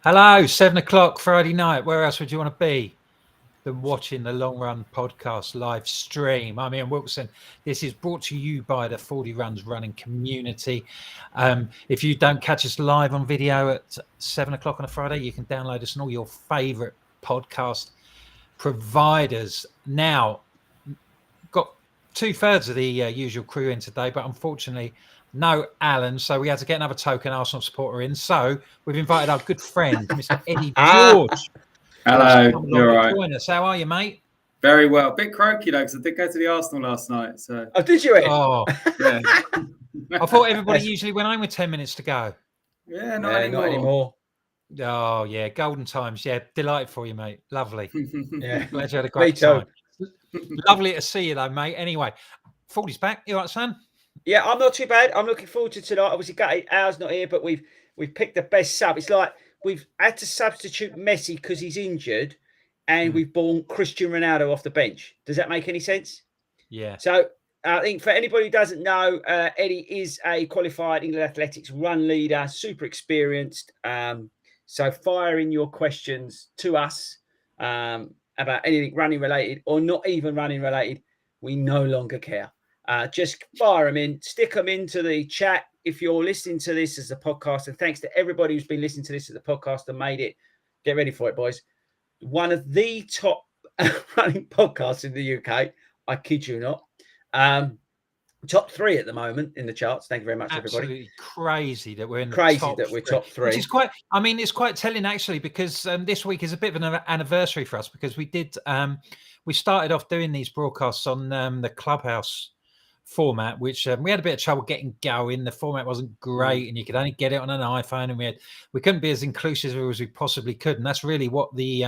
Hello, 7:00 Friday night. Where else would you want to be than watching the Long Run podcast live stream? I'm Ian Wilson. This is brought to you by the 40 Runs running community. If you don't catch us live on video at 7:00 on a Friday, you can download us on all your favorite podcast providers. Now, got 2/3 of the usual crew in today, but unfortunately, no Alan, so we had to get another token Arsenal supporter in. So we've invited our good friend, Mr. Eddie George. Hello, you're right. Join us. How are you, mate? Very well. Bit croaky though, because I did go to the Arsenal last night. So. Oh, did you? Oh, yeah. I thought everybody usually went home with 10 minutes to go. Yeah, not anymore. Oh yeah, golden times. Yeah, delighted for you, mate. Lovely. Yeah, glad you had a great time. Lovely to see you, though, mate. Anyway, Fordy's back. You all right, son? Yeah, I'm not too bad. I'm looking forward to tonight. Obviously, gutted Al's not here, but we've picked the best sub. It's like we've had to substitute Messi because he's injured, and we've brought Cristiano Ronaldo off the bench. Does that make any sense? Yeah. So I think for anybody who doesn't know, Eddie is a qualified England athletics run leader, super experienced. So fire in your questions to us about anything running related or not even running related. We no longer care. Just fire them in, stick them into the chat if you're listening to this as a podcast. And thanks to everybody who's been listening to this as a podcast and made it. Get ready for it, boys. One of the top running podcasts in the UK. I kid you not. Top 3 at the moment in the charts. Thank you very much, everybody. Absolutely crazy that we're in the top 3. Which is quite, I mean, it's quite telling actually, because this week is a bit of an anniversary for us, because we started off doing these broadcasts on the Clubhouse format, which we had a bit of trouble getting going. The format wasn't great, and you could only get it on an iPhone, and we couldn't be as inclusive as we possibly could. And that's really what the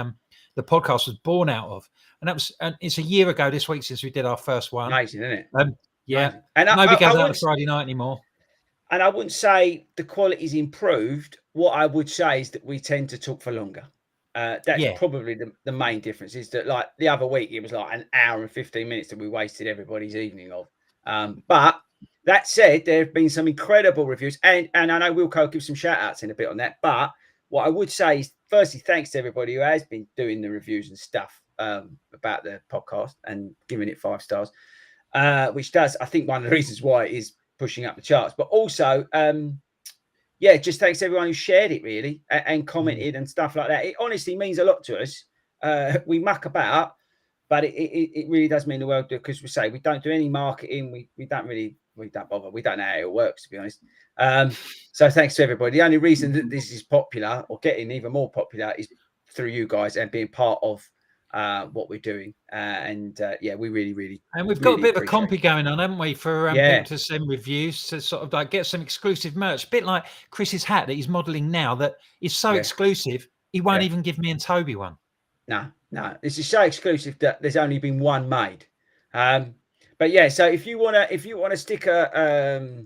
podcast was born out of. And it's a year ago this week since we did our first one. Amazing, isn't it? Yeah, and nobody goes out on Friday night anymore. And I wouldn't say the quality's improved. What I would say is that we tend to talk for longer. That's probably the main difference. Is that, like, the other week it was like an hour and 15 minutes that we wasted everybody's evening of. But that said, there have been some incredible reviews, and I know Wilco gives some shout outs in a bit on that. But what I would say is, firstly, thanks to everybody who has been doing the reviews and stuff about the podcast and giving it 5 stars. Which does, I think, one of the reasons why it is pushing up the charts. But also, just thanks to everyone who shared it, really, and commented and stuff like that. It honestly means a lot to us. We muck about, but it really does mean the world, because we don't do any marketing. We don't bother. We don't know how it works, to be honest. So thanks to everybody. The only reason that this is popular, or getting even more popular, is through you guys and being part of what we're doing, we really and we've got a bit of a compy going on, haven't we, for people to send reviews to sort of like get some exclusive merch, a bit like Chris's hat that he's modeling now, that is so exclusive he won't even give me and Toby one. No, this is so exclusive that there's only been one made. But yeah, so if you want to stick a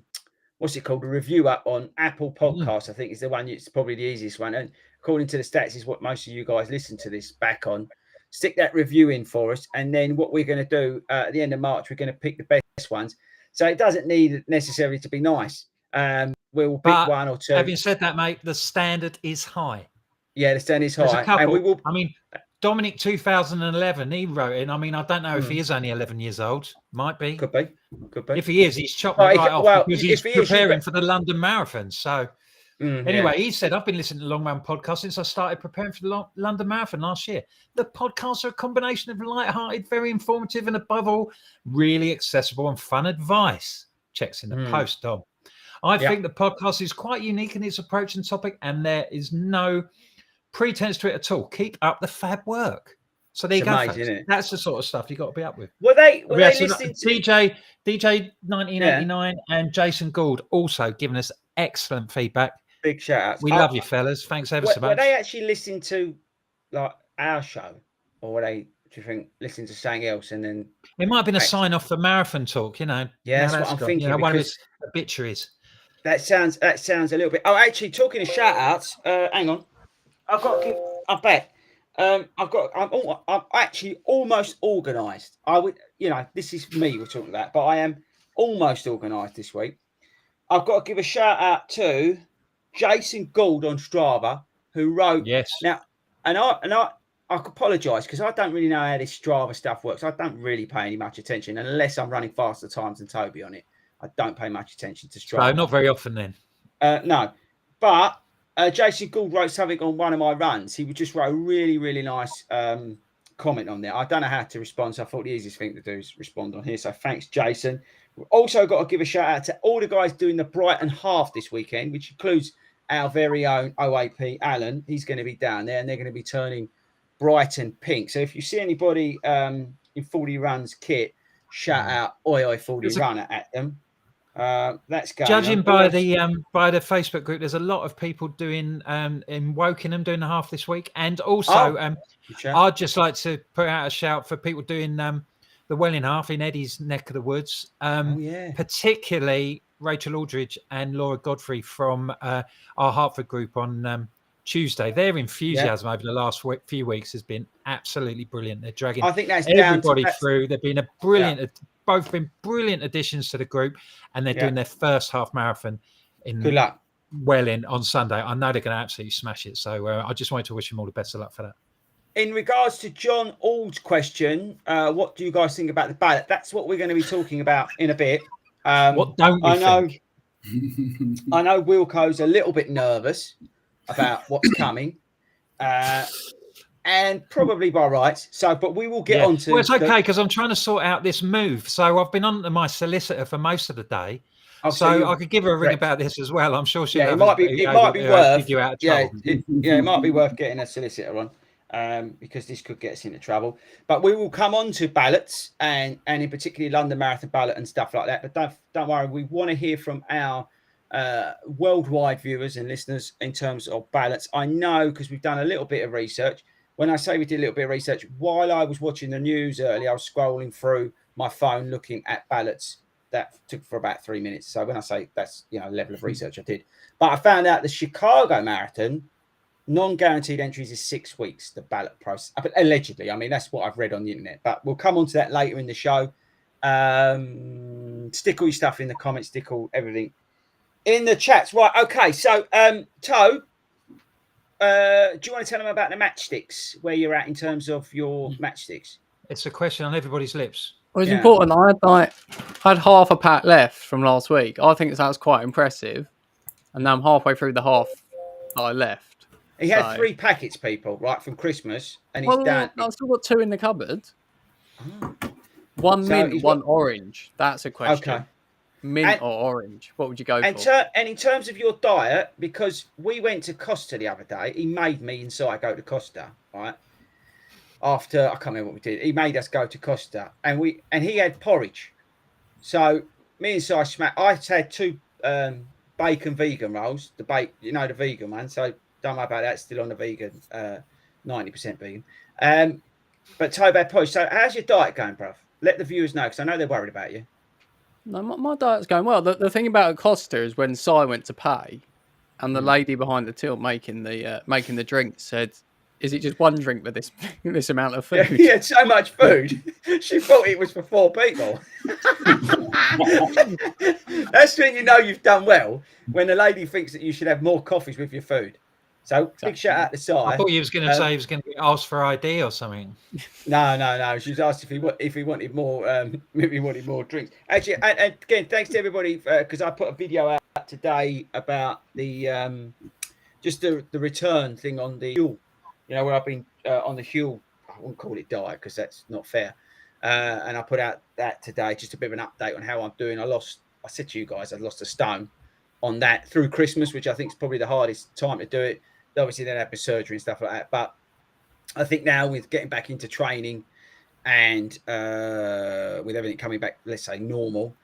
what's it called, a review up on Apple Podcasts, I think is the one. It's probably the easiest one, and according to the stats is what most of you guys listen to this back on. Stick that review in for us, and then what we're going to do at the end of March, we're going to pick the best ones. So it doesn't need necessarily to be nice. We'll pick 1 or 2. Having said that, mate, the standard is high. Yeah, the standard is high. And we will. I mean, Dominic 2011, he wrote in. I mean, I don't know if he is only 11 years old. Might be. Could be. If he is, he's chopped me right off, because he's preparing for the London Marathon. So anyway, he said, I've been listening to the Long Run podcast since I started preparing for the London Marathon last year. The podcasts are a combination of light-hearted, very informative, and above all, really accessible and fun advice. Checks in the post, Dom. I think the podcast is quite unique in its approach and topic, and there is no pretense to it at all. Keep up the fab work. So there you It's go, amazing, folks. isn't it? That's the sort of stuff you got to be up with. Were they We had some- listening to DJ 1989 and Jason Gould also giving us excellent feedback. big shout outs? We love you, fellas. Thanks ever so much. Were they actually listening to like our show, or were they, do you think, listening to something else and then? It might have been a sign off for marathon talk, you know. Yeah, that's what I'm thinking. You know, one of his obituaries. That sounds a little bit. Oh, actually, talking of shout outs, hang on. I've got to give. I bet. I'm actually almost organised. I would, you know, this is me we're talking about, but I am almost organised this week. I've got to give a shout out to Jason Gould on Strava, who wrote. Yes. Now, and I apologise because I don't really know how this Strava stuff works. I don't really pay any much attention unless I'm running faster times than Toby on it. I don't pay much attention to Strava. No, not very often then. No, but Jason Gould wrote something on one of my runs. He would just write a really, really nice comment on there. I don't know how to respond, so I thought the easiest thing to do is respond on here. So thanks, Jason. We've also got to give a shout out to all the guys doing the Brighton half this weekend, which includes our very own OAP, Alan. He's going to be down there, and they're going to be turning Brighton pink. So if you see anybody in 40 Runs kit, shout out Oi 40 Runner at them. That's going judging on. by the Facebook group. There's a lot of people doing in Wokingham doing the half this week, and also I'd just like to put out a shout for people doing the Welling half in Eddie's neck of the woods, particularly Rachel Aldridge and Laura Godfrey from our Hertford group on Tuesday. Their enthusiasm over the last few weeks has been absolutely brilliant. They're dragging everybody through. They've been a brilliant. Both been brilliant additions to the group, and they're doing their first half marathon in Welling on Sunday. I know they're going to absolutely smash it. So I just wanted to wish them all the best of luck for that. In regards to John Ald's question, what do you guys think about the ballot? That's what we're going to be talking about in a bit. What don't you think? I know Wilco's a little bit nervous about what's coming. And probably by rights. So, but we will get on to. Well, it's okay because I'm trying to sort out this move. So I've been on to my solicitor for most of the day. So I could give her a ring about this as well. I'm sure she'll. It might be worth. It might be worth getting a solicitor on, because this could get us into trouble. But we will come on to ballots and in particular London Marathon Ballot and stuff like that. But don't worry, we want to hear from our worldwide viewers and listeners in terms of ballots. I know because we've done a little bit of research. When I say we did a little bit of research, while I was watching the news earlier, I was scrolling through my phone looking at ballots. That took for about 3 minutes. So when I say that's, you know, level of research I did. But I found out the Chicago Marathon, non-guaranteed entries is 6 weeks, the ballot process. But allegedly, I mean, that's what I've read on the internet. But we'll come on to that later in the show. Stick all your stuff in the comments, stick all everything in the chats. Right, okay. So, Toe, do you want to tell them about the Matchsticks, where you're at in terms of your Matchsticks? It's a question on everybody's lips. Well, it's important. I had half a pack left from last week. I think that's quite impressive. And now I'm halfway through the half that I left. He had 3 packets, people, right, from Christmas. And he's down. I've still got 2 in the cupboard. Oh. One mint, one orange. That's a question. Okay. Mint or orange? What would you go for? And in terms of your diet, because we went to Costa the other day, he made me inside go to Costa, right? After I can't remember what we did, he made us go to Costa, and he had porridge. So me and Si I had 2 bacon vegan rolls. The vegan one. So don't worry about that. It's still on the vegan, 90% vegan. But Toby had porridge. So how's your diet going, bruv? Let the viewers know because I know they're worried about you. No, my diet's going well. The thing about Costa is when Si went to pay, and the lady behind the till making the drink said, "Is it just one drink with this amount of food?" He had so much food, she thought it was for 4 people. That's when you know you've done well, when the lady thinks that you should have more coffees with your food. So big shout out to Si. I thought he was going to say he was going to ask for ID or something. No. She was asked if he wanted more, maybe wanted more drinks. Actually, and again, thanks to everybody because I put a video out today about the just the return thing on the Huel. You know, where I've been on the Huel. I won't call it diet because that's not fair. And I put out that today, just a bit of an update on how I'm doing. I said to you guys, I lost a stone on that through Christmas, which I think is probably the hardest time to do it. Obviously, then I had my surgery and stuff like that. But I think now with getting back into training and with everything coming back, let's say normal,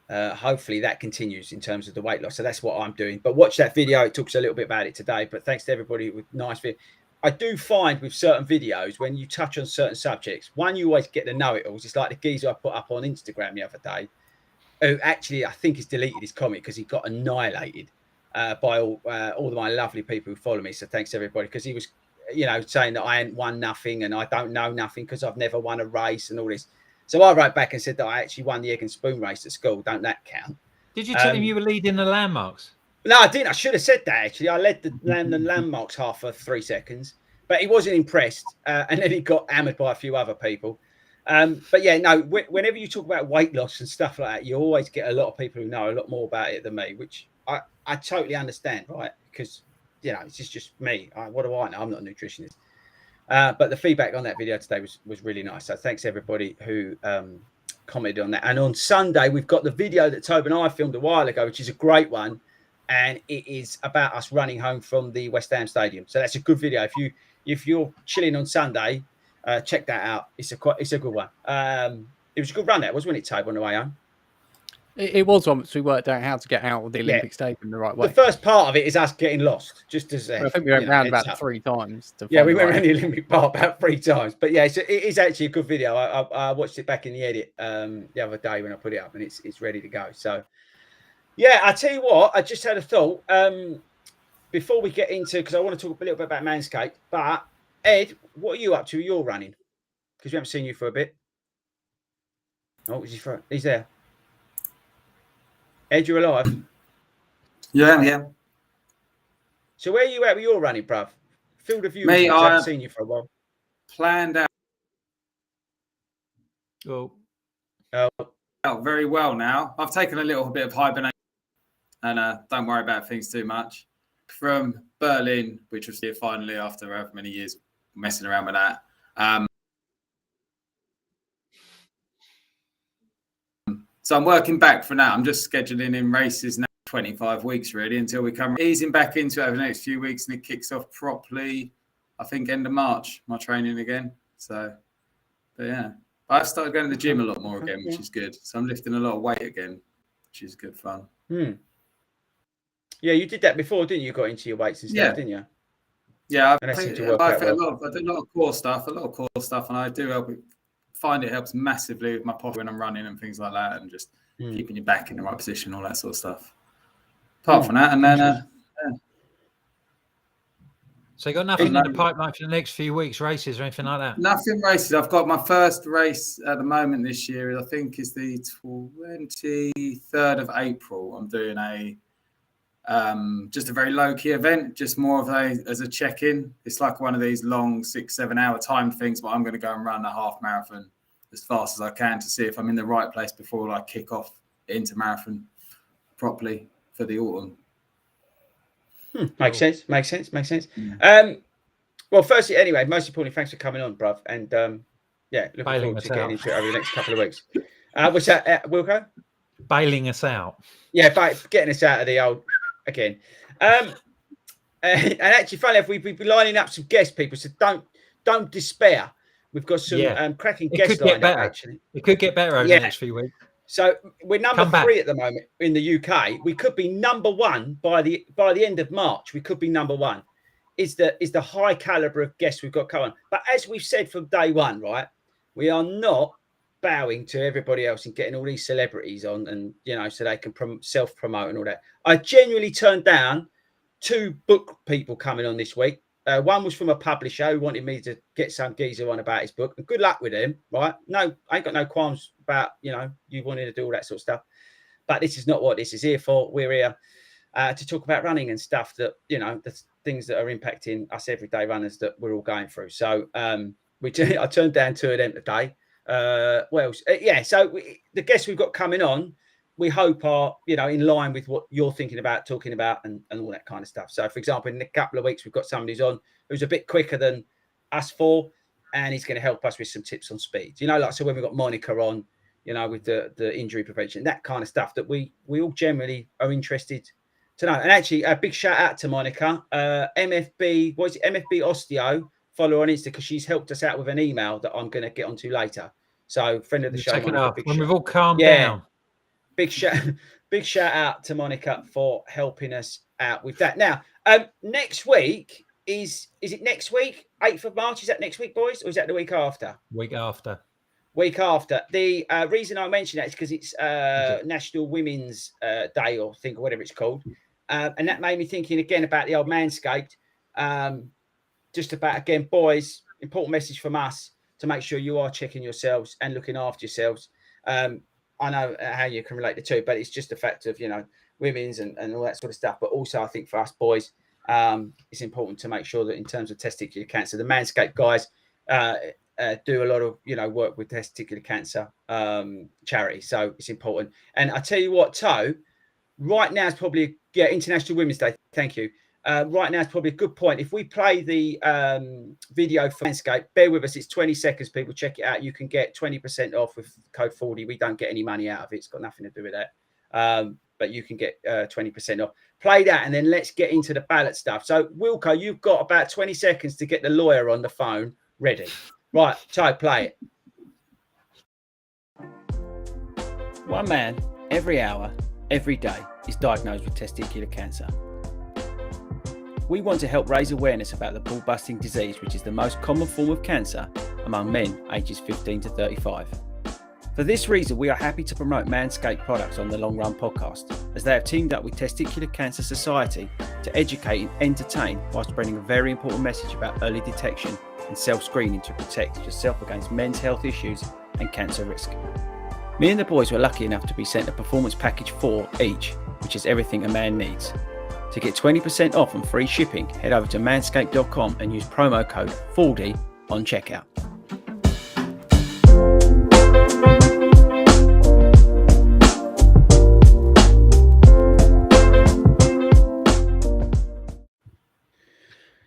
hopefully that continues in terms of the weight loss. So that's what I'm doing. But watch that video. It talks a little bit about it today. But thanks to everybody with nice video. I do find with certain videos, when you touch on certain subjects, one, you always get the know-it-alls. It's like the geezer I put up on Instagram the other day, who actually I think has deleted his comment because he got annihilated by all of my lovely people who follow me. So thanks everybody, because he was, saying that I ain't won nothing and I don't know nothing because I've never won a race and all this. So I wrote back and said that I actually won the egg and spoon race at school. Don't that count? Did you tell him you were leading the landmarks? No, I didn't. I should have said that, actually. I led the landmarks half for 3 seconds, but he wasn't impressed. And then he got hammered by a few other people. But yeah, no, whenever you talk about weight loss and stuff like that, you always get a lot of people who know a lot more about it than me, which I totally understand, right? Because, it's just me. What do I know? I'm not a nutritionist. But the feedback on that video today was really nice. So thanks everybody who commented on that. And on Sunday, we've got the video that Toby and I filmed a while ago, which is a great one. And it is about us running home from the West Ham Stadium. So that's a good video. If you're chilling on Sunday, check that out. It's a good one. It was a good run, that wasn't it, Toby, on the way home? It was once we worked out how to get out of the Olympic Stadium the right way. The first part of it is us getting lost. Just as I think we went round about 3 times. We went around the Olympic Park about 3 times. But yeah, it is actually a good video. I watched it back in the edit the other day when I put it up, and it's ready to go. So yeah, I tell you what, I just had a thought before we get into, because I want to talk a little bit about Manscaped. But Ed, what are you up to? You're running, because we haven't seen you for a bit. Oh, he's there. Ed, you're alive? Yeah. So where are you at with your running, bruv? Field of view. Mate, I haven't seen you for a while. Planned out. Out very well now. I've taken a little bit of hibernation and don't worry about things too much. From Berlin, which was here finally after however many years messing around with that. So I'm working back for now. I'm just scheduling in races now, 25 weeks really, until we come easing back into it over the next few weeks, and it kicks off properly, I think, end of March, my training again. So, but yeah. I've started going to the gym a lot more again, which is good. So I'm lifting a lot of weight again, which is good fun. Yeah, you did that before, didn't you? Got into your weights and stuff, didn't you? Yeah, I did a lot of core stuff, and I do find it helps massively with my posture when I'm running and things like that, and just keeping your back in the right position, all that sort of stuff. Apart from that, and then so you got nothing in the pipeline for the next few weeks, races or anything like that? Nothing races. I've got my first race at the moment this year. I think is the 23rd of April. I'm doing just a very low key event, just more of as a check-in. It's like one of these long 6-7 hour time things, but I'm going to go and run a half marathon as fast as I can to see if I'm in the right place before I kick off into marathon properly for the autumn. Makes sense. Well, firstly, anyway, most importantly, thanks for coming on, bruv. And looking forward to getting into it over the next couple of weeks. What's that, Wilco? Bailing us out. Yeah, getting us out of the old again. And actually, funny enough, we've been lining up some guest people, so don't despair. We've got some cracking guests lined up, actually. It could get better over the next few weeks. So we're number 3 at the moment in the UK. We could be number 1 by the end of March. We could be number 1. Is the high caliber of guests we've got coming. But as we've said from day one, right, we are not bowing to everybody else and getting all these celebrities on, and so they can self-promote and all that. I genuinely turned down 2 book people coming on this week. One was from a publisher who wanted me to get some geezer on about his book, and good luck with him, right? No, I ain't got no qualms about, you wanting to do all that sort of stuff. But this is not what this is here for. We're here to talk about running and stuff that, the things that are impacting us everyday runners that we're all going through. So I turned down 2 of them today. So the guests we've got coming on, we hope are, in line with what you're thinking about, talking about, and all that kind of stuff. So, for example, in a couple of weeks, we've got somebody who's on who's a bit quicker than us 4, and he's going to help us with some tips on speed. So when we've got Monica on, with the injury prevention, that kind of stuff that we all generally are interested to know. And actually, a big shout out to Monica, MFB, MFB Osteo, follow her on Insta because she's helped us out with an email that I'm going to get onto later. So friend of the show, Check it Monica, out when we've all calmed Yeah. down. Big shout out to Monica for helping us out with that. Now, next week is it next week? 8th of March, is that next week, boys? Or is that the week after? Week after. Week after. The reason I mention that is because it's National Women's Day or whatever it's called. And that made me thinking again about the old Manscaped. Just about, again, boys, important message from us to make sure you are checking yourselves and looking after yourselves. I know how you can relate the two, but it's just the fact of, women's and all that sort of stuff. But also I think for us boys, it's important to make sure that in terms of testicular cancer, the Manscaped guys do a lot of, work with testicular cancer charity. So it's important. And I tell you what, Toe, right now is probably, International Women's Day. Thank you. Right now is probably a good point. If we play the video for Manscaped, bear with us. It's 20 seconds, people. Check it out. You can get 20% off with code 40. We don't get any money out of it. It's got nothing to do with that. But you can get 20% off. Play that, and then let's get into the ballot stuff. So, Wilco, you've got about 20 seconds to get the lawyer on the phone ready. Right, Ty, play it. One man every hour, every day is diagnosed with testicular cancer. We want to help raise awareness about the ball-busting disease, which is the most common form of cancer among men ages 15 to 35. For this reason, we are happy to promote Manscaped products on the Long Run podcast, as they have teamed up with Testicular Cancer Society to educate and entertain while spreading a very important message about early detection and self-screening to protect yourself against men's health issues and cancer risk. Me and the boys were lucky enough to be sent a performance package 4 each, which is everything a man needs. To get 20% off and free shipping, head over to manscaped.com and use promo code FORDY on checkout.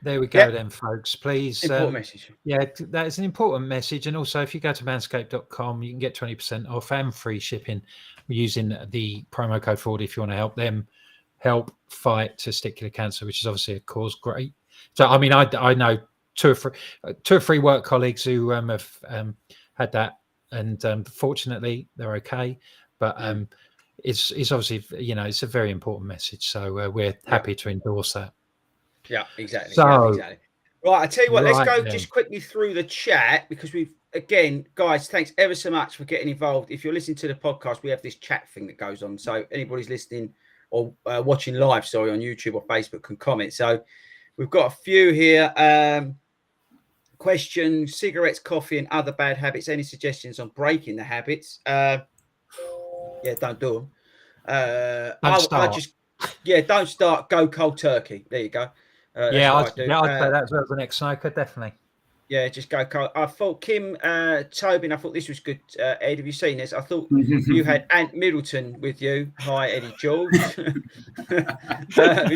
There we go then, folks. Please. Important message. Yeah, that is an important message. And also, if you go to manscaped.com, you can get 20% off and free shipping using the promo code 40 if you want to help them help fight testicular cancer, which is obviously a cause. Great. So, I mean, I know two or three work colleagues who have had that, and fortunately they're okay. But it's obviously, it's a very important message. So we're happy to endorse that. Yeah, exactly. So, exactly. Right, I tell you what, let's go then. just quickly through the chat, because again, guys, thanks ever so much for getting involved. If you're listening to the podcast, we have this chat thing that goes on. So anybody's listening or watching live, on YouTube or Facebook can comment. So we've got a few here. Questions: cigarettes, coffee, and other bad habits. Any suggestions on breaking the habits? Don't do them. Don't start. Go cold turkey. There you go. I'd say that as well as an ex-smoker, definitely. Yeah, just go cold. I thought Kim Tobin, I thought this was good. Ed, have you seen this? I thought you had Ant Middleton with you. Hi, Eddie George. If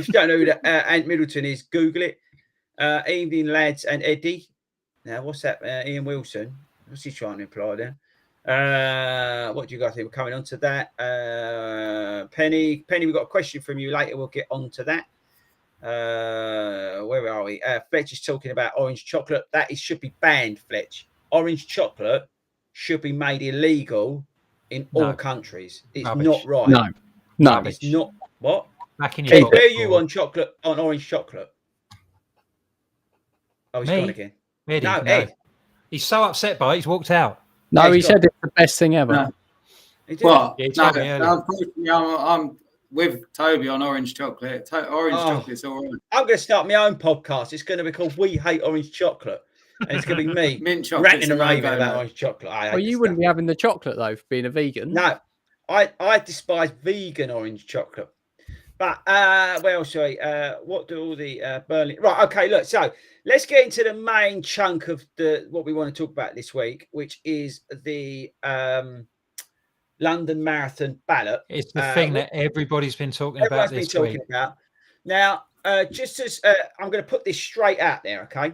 you don't know who Ant Middleton is, Google it. Evening, lads and Eddie. Now, what's that? Ian Wilson. What's he trying to imply there? What do you guys think? We're coming on to that. Penny, we've got a question from you later. We'll get on to that. Where are we? Fletch is talking about orange chocolate. That should be banned, Fletch. Orange chocolate should be made illegal in all countries. It's not right. No, it's not. What? Back in your where are you on chocolate? On orange chocolate? Oh, he's gone again. Eddie, no, Ed. He's so upset by it. He's walked out. No, he said it's the best thing ever. No. Yeah, he told me earlier. Unfortunately, I'm with Toby on orange chocolate. Orange chocolate's all right. I'm going to start my own podcast. It's going to be called We Hate Orange Chocolate. And it's going to be me mint chocolate ranting and raving about orange chocolate. Well, you wouldn't be having the chocolate, though, for being a vegan. No, I despise vegan orange chocolate. But where else? Sorry, what do all the Berlin? Right, okay. Look, so let's get into the main chunk of what we want to talk about this week, which is the London Marathon Ballot. It's the thing that everybody's been talking about this week. Now, just as I'm going to put this straight out there, okay?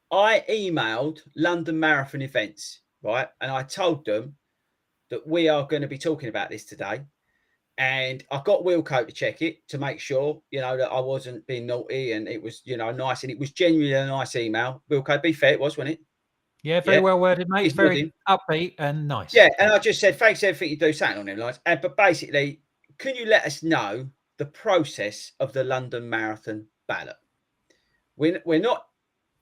I emailed London Marathon Events, right, and I told them that we are going to be talking about this today. And I got Wilco to check it to make sure, you know, that I wasn't being naughty and it was, you know, nice. And it was genuinely a nice email. Wilco, be fair, it was, wasn't it? Yeah, very well worded, mate. He's Very upbeat and nice. Yeah, and I just said, thanks for everything you do, something on them lines. But basically, can you let us know the process of the London Marathon Ballot? We're not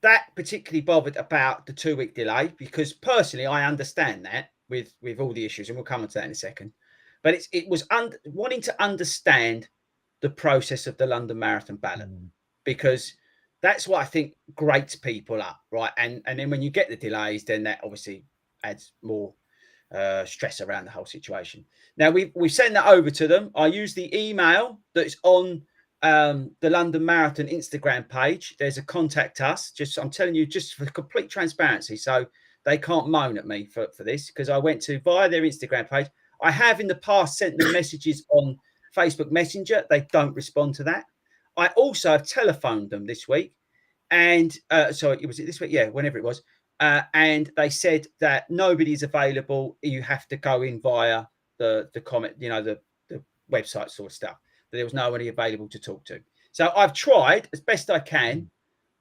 that particularly bothered about the 2-week delay, because personally, I understand that with all the issues, and we'll come on to that in a second. But it was wanting to understand the process of the London Marathon Ballot, because that's what I think grates people up, right? And then when you get the delays, then that obviously adds more stress around the whole situation. Now we've sent that over to them. I use the email that's on the London Marathon Instagram page. There's a contact us. I'm telling you, just for complete transparency, so they can't moan at me for this, because I went to via their Instagram page. I have in the past sent them messages on Facebook Messenger. They don't respond to that. I also have telephoned them this week, and so it was this week, whenever it was, and they said that nobody's available. You have to go in via the comment, you know, the website sort of stuff. There was nobody available to talk to. So I've tried as best I can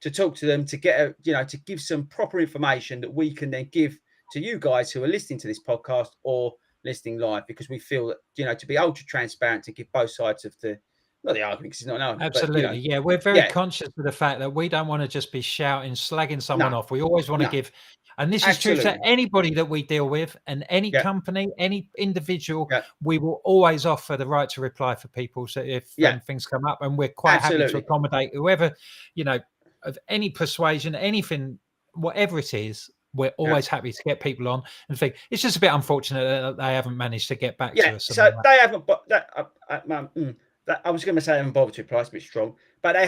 to talk to them, to get to give some proper information that we can then give to you guys who are listening to this podcast or listening live, because we feel that, to be ultra transparent, to give both sides of not the argument, because it's not an argument. Absolutely. But, we're very conscious of the fact that we don't want to just be shouting, slagging someone off. We always want to give, and this is true to anybody that we deal with, and any company, any individual, we will always offer the right to reply for people. So if things come up, and we're quite happy to accommodate whoever, of any persuasion, anything, whatever it is. We're always happy to get people on and think it's just a bit unfortunate that they haven't managed to get back to us. So they haven't, but I was going to say they haven't bothered to reply. It's a bit strong, but they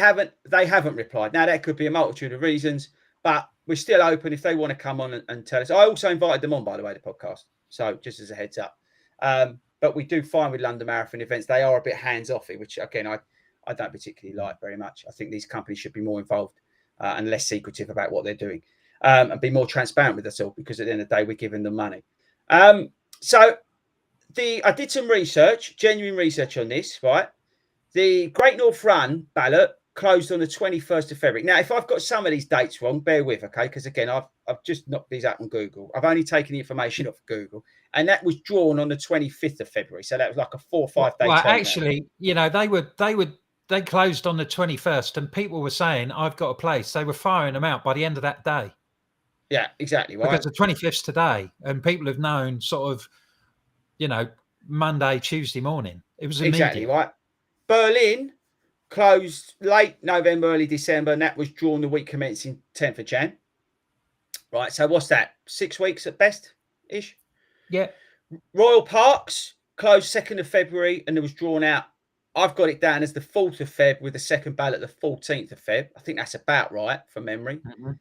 haven't replied. Now that could be a multitude of reasons, but we're still open if they want to come on and tell us. I also invited them on, by the way, the podcast. So just as a heads up, but we do find with London Marathon events, they are a bit hands-offy, which again, I don't particularly like very much. I think these companies should be more involved and less secretive about what they're doing. And be more transparent with us all, because at the end of the day, we're giving them money. So I did some research, genuine research on this, right? The Great North Run ballot closed on the 21st of February. Now, if I've got some of these dates wrong, bear with, okay? Because again, I've just knocked these up on Google. I've only taken the information off Google, and that was drawn on the 25th of February. So that was like a 4 or 5 day. Well, actually, they closed on the 21st, and people were saying, "I've got a place." They were firing them out by the end of that day. Yeah, exactly. Right. Because the 25th today, and people have known sort of, Monday, Tuesday morning. It was immediate. Exactly right. Berlin closed late November, early December, and that was drawn the week commencing 10th of Jan. Right. So what's that? 6 weeks at best ish. Yeah. Royal Parks closed 2nd of February, and it was drawn out. I've got it down as the 4th of Feb, with the second ballot the 14th of Feb. I think that's about right from memory. Mm-hmm.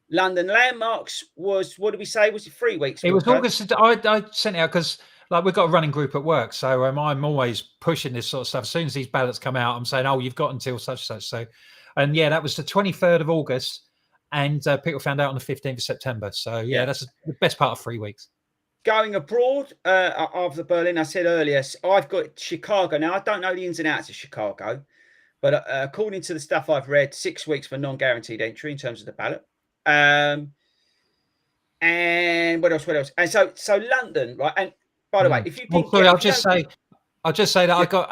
London Landmarks was, what did we say? Was it 3 weeks? It was August. I sent it out because we've got a running group at work. So I'm always pushing this sort of stuff. As soon as these ballots come out, I'm saying, oh, you've got until such and such. So, and that was the 23rd of August. And people found out on the 15th of September. So, that's the best part of 3 weeks. Going abroad after Berlin, I said earlier, I've got Chicago. Now, I don't know the ins and outs of Chicago, but according to the stuff I've read, 6 weeks for non-guaranteed entry in terms of the ballot. And what else? And so London, right? And by the way, if you didn't I'll just say that I got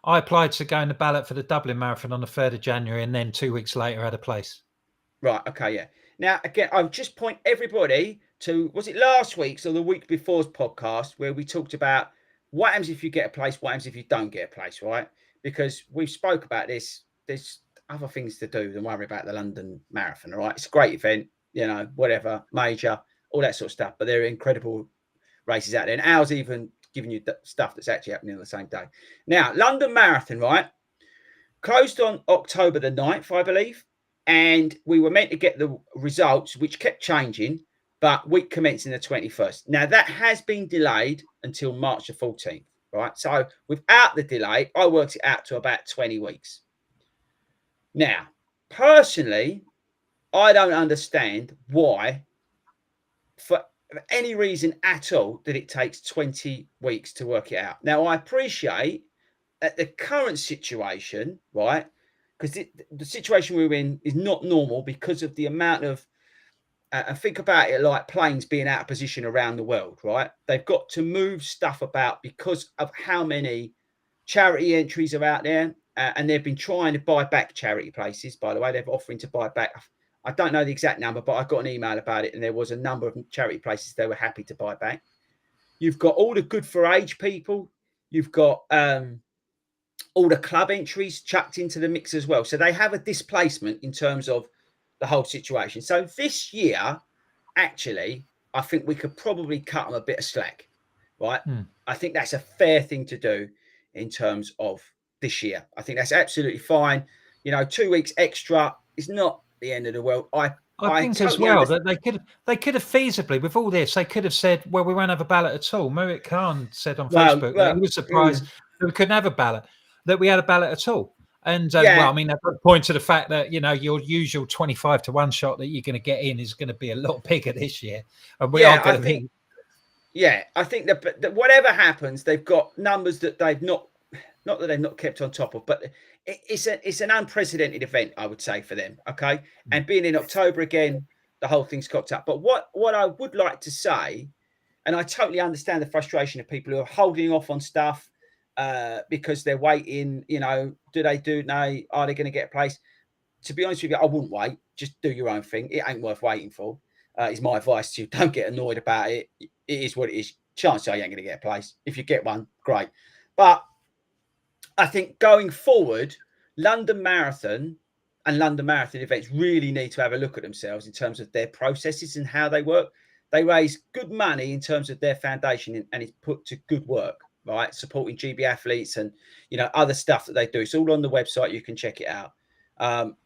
I applied to go in the ballot for the Dublin Marathon on the 3rd of January, and then 2 weeks later had a place. Right. Okay. Yeah. Now again, I'll just point everybody to, was it last week's or the week before's podcast where we talked about what happens if you get a place, what happens if you don't get a place, right? Because we've spoke about this. There's other things to do than worry about the London Marathon. All right, it's a great event, whatever, major, all that sort of stuff. But there are incredible races out there, and ours even giving you stuff that's actually happening on the same day. Now, London Marathon, right, closed on October the 9th, I believe, and we were meant to get the results, which kept changing, but week commencing the 21st. Now, that has been delayed until March the 14th, right? So without the delay, I worked it out to about 20 weeks. Now, personally, I don't understand why, any reason at all that it takes 20 weeks to work it out. Now, I appreciate that the current situation, right, because the situation we're in is not normal because of the amount of, and think about it like planes being out of position around the world, right? They've got to move stuff about because of how many charity entries are out there. And they've been trying to buy back charity places, by the way. They're offering to buy back. I don't know the exact number, but I got an email about it. And there was a number of charity places they were happy to buy back. You've got all the good for age people. You've got all the club entries chucked into the mix as well. So they have a displacement in terms of the whole situation. So this year, actually, I think we could probably cut them a bit of slack, right? I think that's a fair thing to do in terms of this year. I think that's absolutely fine. 2 weeks extra is not the end of the world. I think totally as well understand. that they could have feasibly, with all this, they could have said, well, we won't have a ballot at all. Murat Khan said on Facebook that he was surprised that we couldn't have a ballot, that we had a ballot at all. And well, I mean, that points to the fact that, your usual 25-1 shot that you're going to get in is going to be a lot bigger this year. And we are going to be. Yeah, I think that whatever happens, they've got numbers that they've not that they've not kept on top of, but it's an unprecedented event, I would say, for them. Okay. And being in October again, the whole thing's cocked up. But what I would like to say, and I totally understand the frustration of people who are holding off on stuff because they're waiting, are they going to get a place? To be honest with you, I wouldn't wait. Just do your own thing. It ain't worth waiting for. Is my advice to you. Don't get annoyed about it. It is what it is. Chances are you ain't going to get a place. If you get one, great. But I think going forward, London Marathon and London Marathon events really need to have a look at themselves in terms of their processes and how they work. They raise good money in terms of their foundation and it's put to good work, right? Supporting GB athletes and, other stuff that they do. It's all on the website. You can check it out.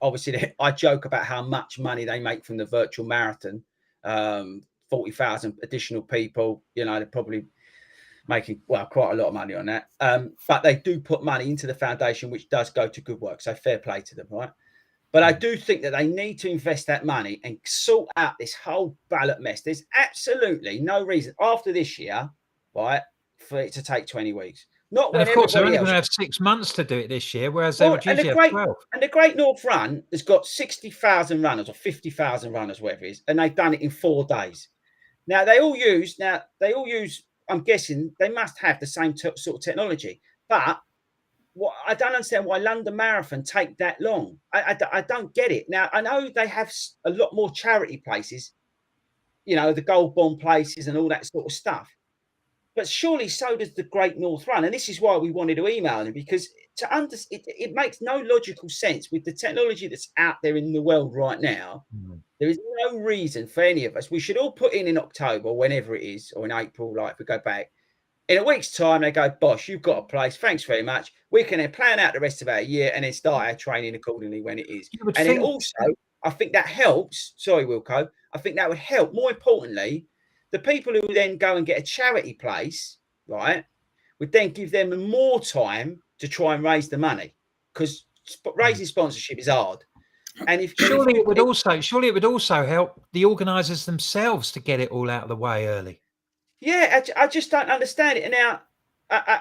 Obviously, I joke about how much money they make from the virtual marathon. 40,000 additional people, they're probably making quite a lot of money on that. But they do put money into the foundation, which does go to good work. So fair play to them, right? But I do think that they need to invest that money and sort out this whole ballot mess. There's absolutely no reason after this year, right, for it to take 20 weeks. Not when, and of course, they're only else going to have 6 months to do it this year, whereas they would usually have 12. And the Great North Run has got 60,000 runners or 50,000 runners, whatever it is, and they've done it in 4 days. Now, they all use, I'm guessing, they must have the same sort of technology. But I don't understand why London Marathon take that long. I don't get it. Now, I know they have a lot more charity places, the Gold Bond places and all that sort of stuff. But surely so does the Great North Run. And this is why we wanted to email them, because it makes no logical sense with the technology that's out there in the world right now. There is no reason for any of us. We should all put in October, whenever it is, or in April, like if we go back. In a week's time, they go, Bosh, you've got a place. Thanks very much. We can then plan out the rest of our year and then start our training accordingly when it is. And then also, I think that helps. Sorry, Wilco. I think that would help. More importantly, the people who then go and get a charity place, right, would then give them more time to try and raise the money, because raising sponsorship is hard. And surely it would also help the organisers themselves to get it all out of the way early. Yeah, I just don't understand it. And now,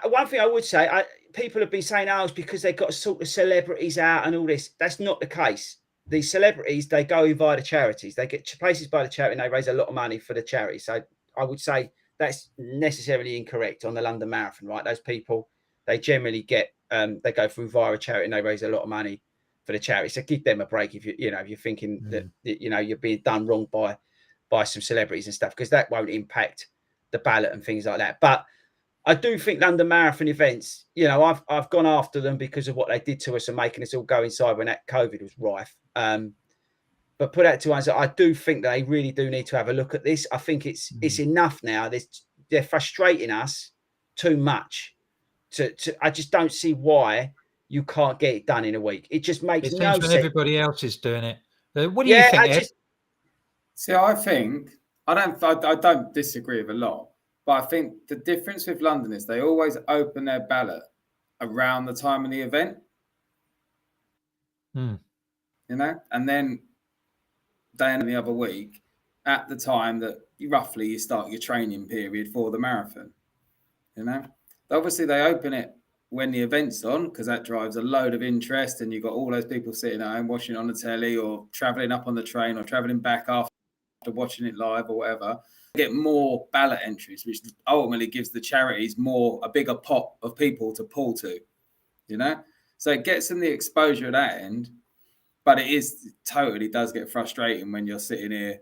one thing I would say, people have been saying, it's because they've got to sort the celebrities out and all this. That's not the case. These celebrities, they go in via the charities. They get places by the charity and they raise a lot of money for the charity. So I would say that's necessarily incorrect on the London Marathon, right? Those people, they generally get, they go through via a charity and they raise a lot of money for the charity. So give them a break if you're thinking that, you're being done wrong by some celebrities and stuff, because that won't impact the ballot and things like that. But I do think London Marathon events, I've gone after them because of what they did to us and making us all go inside when that COVID was rife. But put that to one side, I do think they really do need to have a look at this. I think it's enough now. They're frustrating us too much. I just don't see why you can't get it done in a week. It just makes no sense. Everybody else is doing it. What do you think, Ed? I think I don't disagree with a lot, but I think the difference with London is they always open their ballot around the time of the event. And then they end the other week, at the time that you start your training period for the marathon. Obviously they open it when the event's on, because that drives a load of interest, and you've got all those people sitting at home watching on the telly or traveling up on the train or traveling back after watching it live or whatever. Get more ballot entries, which ultimately gives the charities a bigger pot of people to pull to, so it gets them the exposure at that end. But it totally does get frustrating when you're sitting here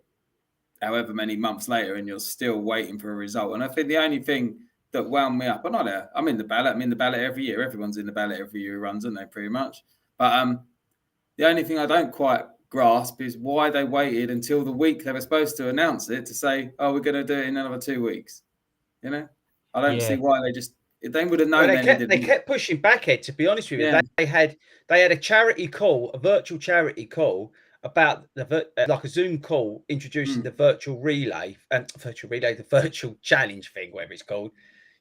however many months later and you're still waiting for a result. And I think the only thing that wound me up, I'm in the ballot every year. Everyone's in the ballot every year who runs, aren't they, pretty much? But the only thing I don't quite grasp is why they waited until the week they were supposed to announce it to say, oh, we're going to do it in another 2 weeks. I don't see why they would have known. They kept pushing back, Ed, to be honest with you. Yeah. They had a charity call, a virtual charity call about like a Zoom call introducing the virtual the virtual challenge thing, whatever it's called,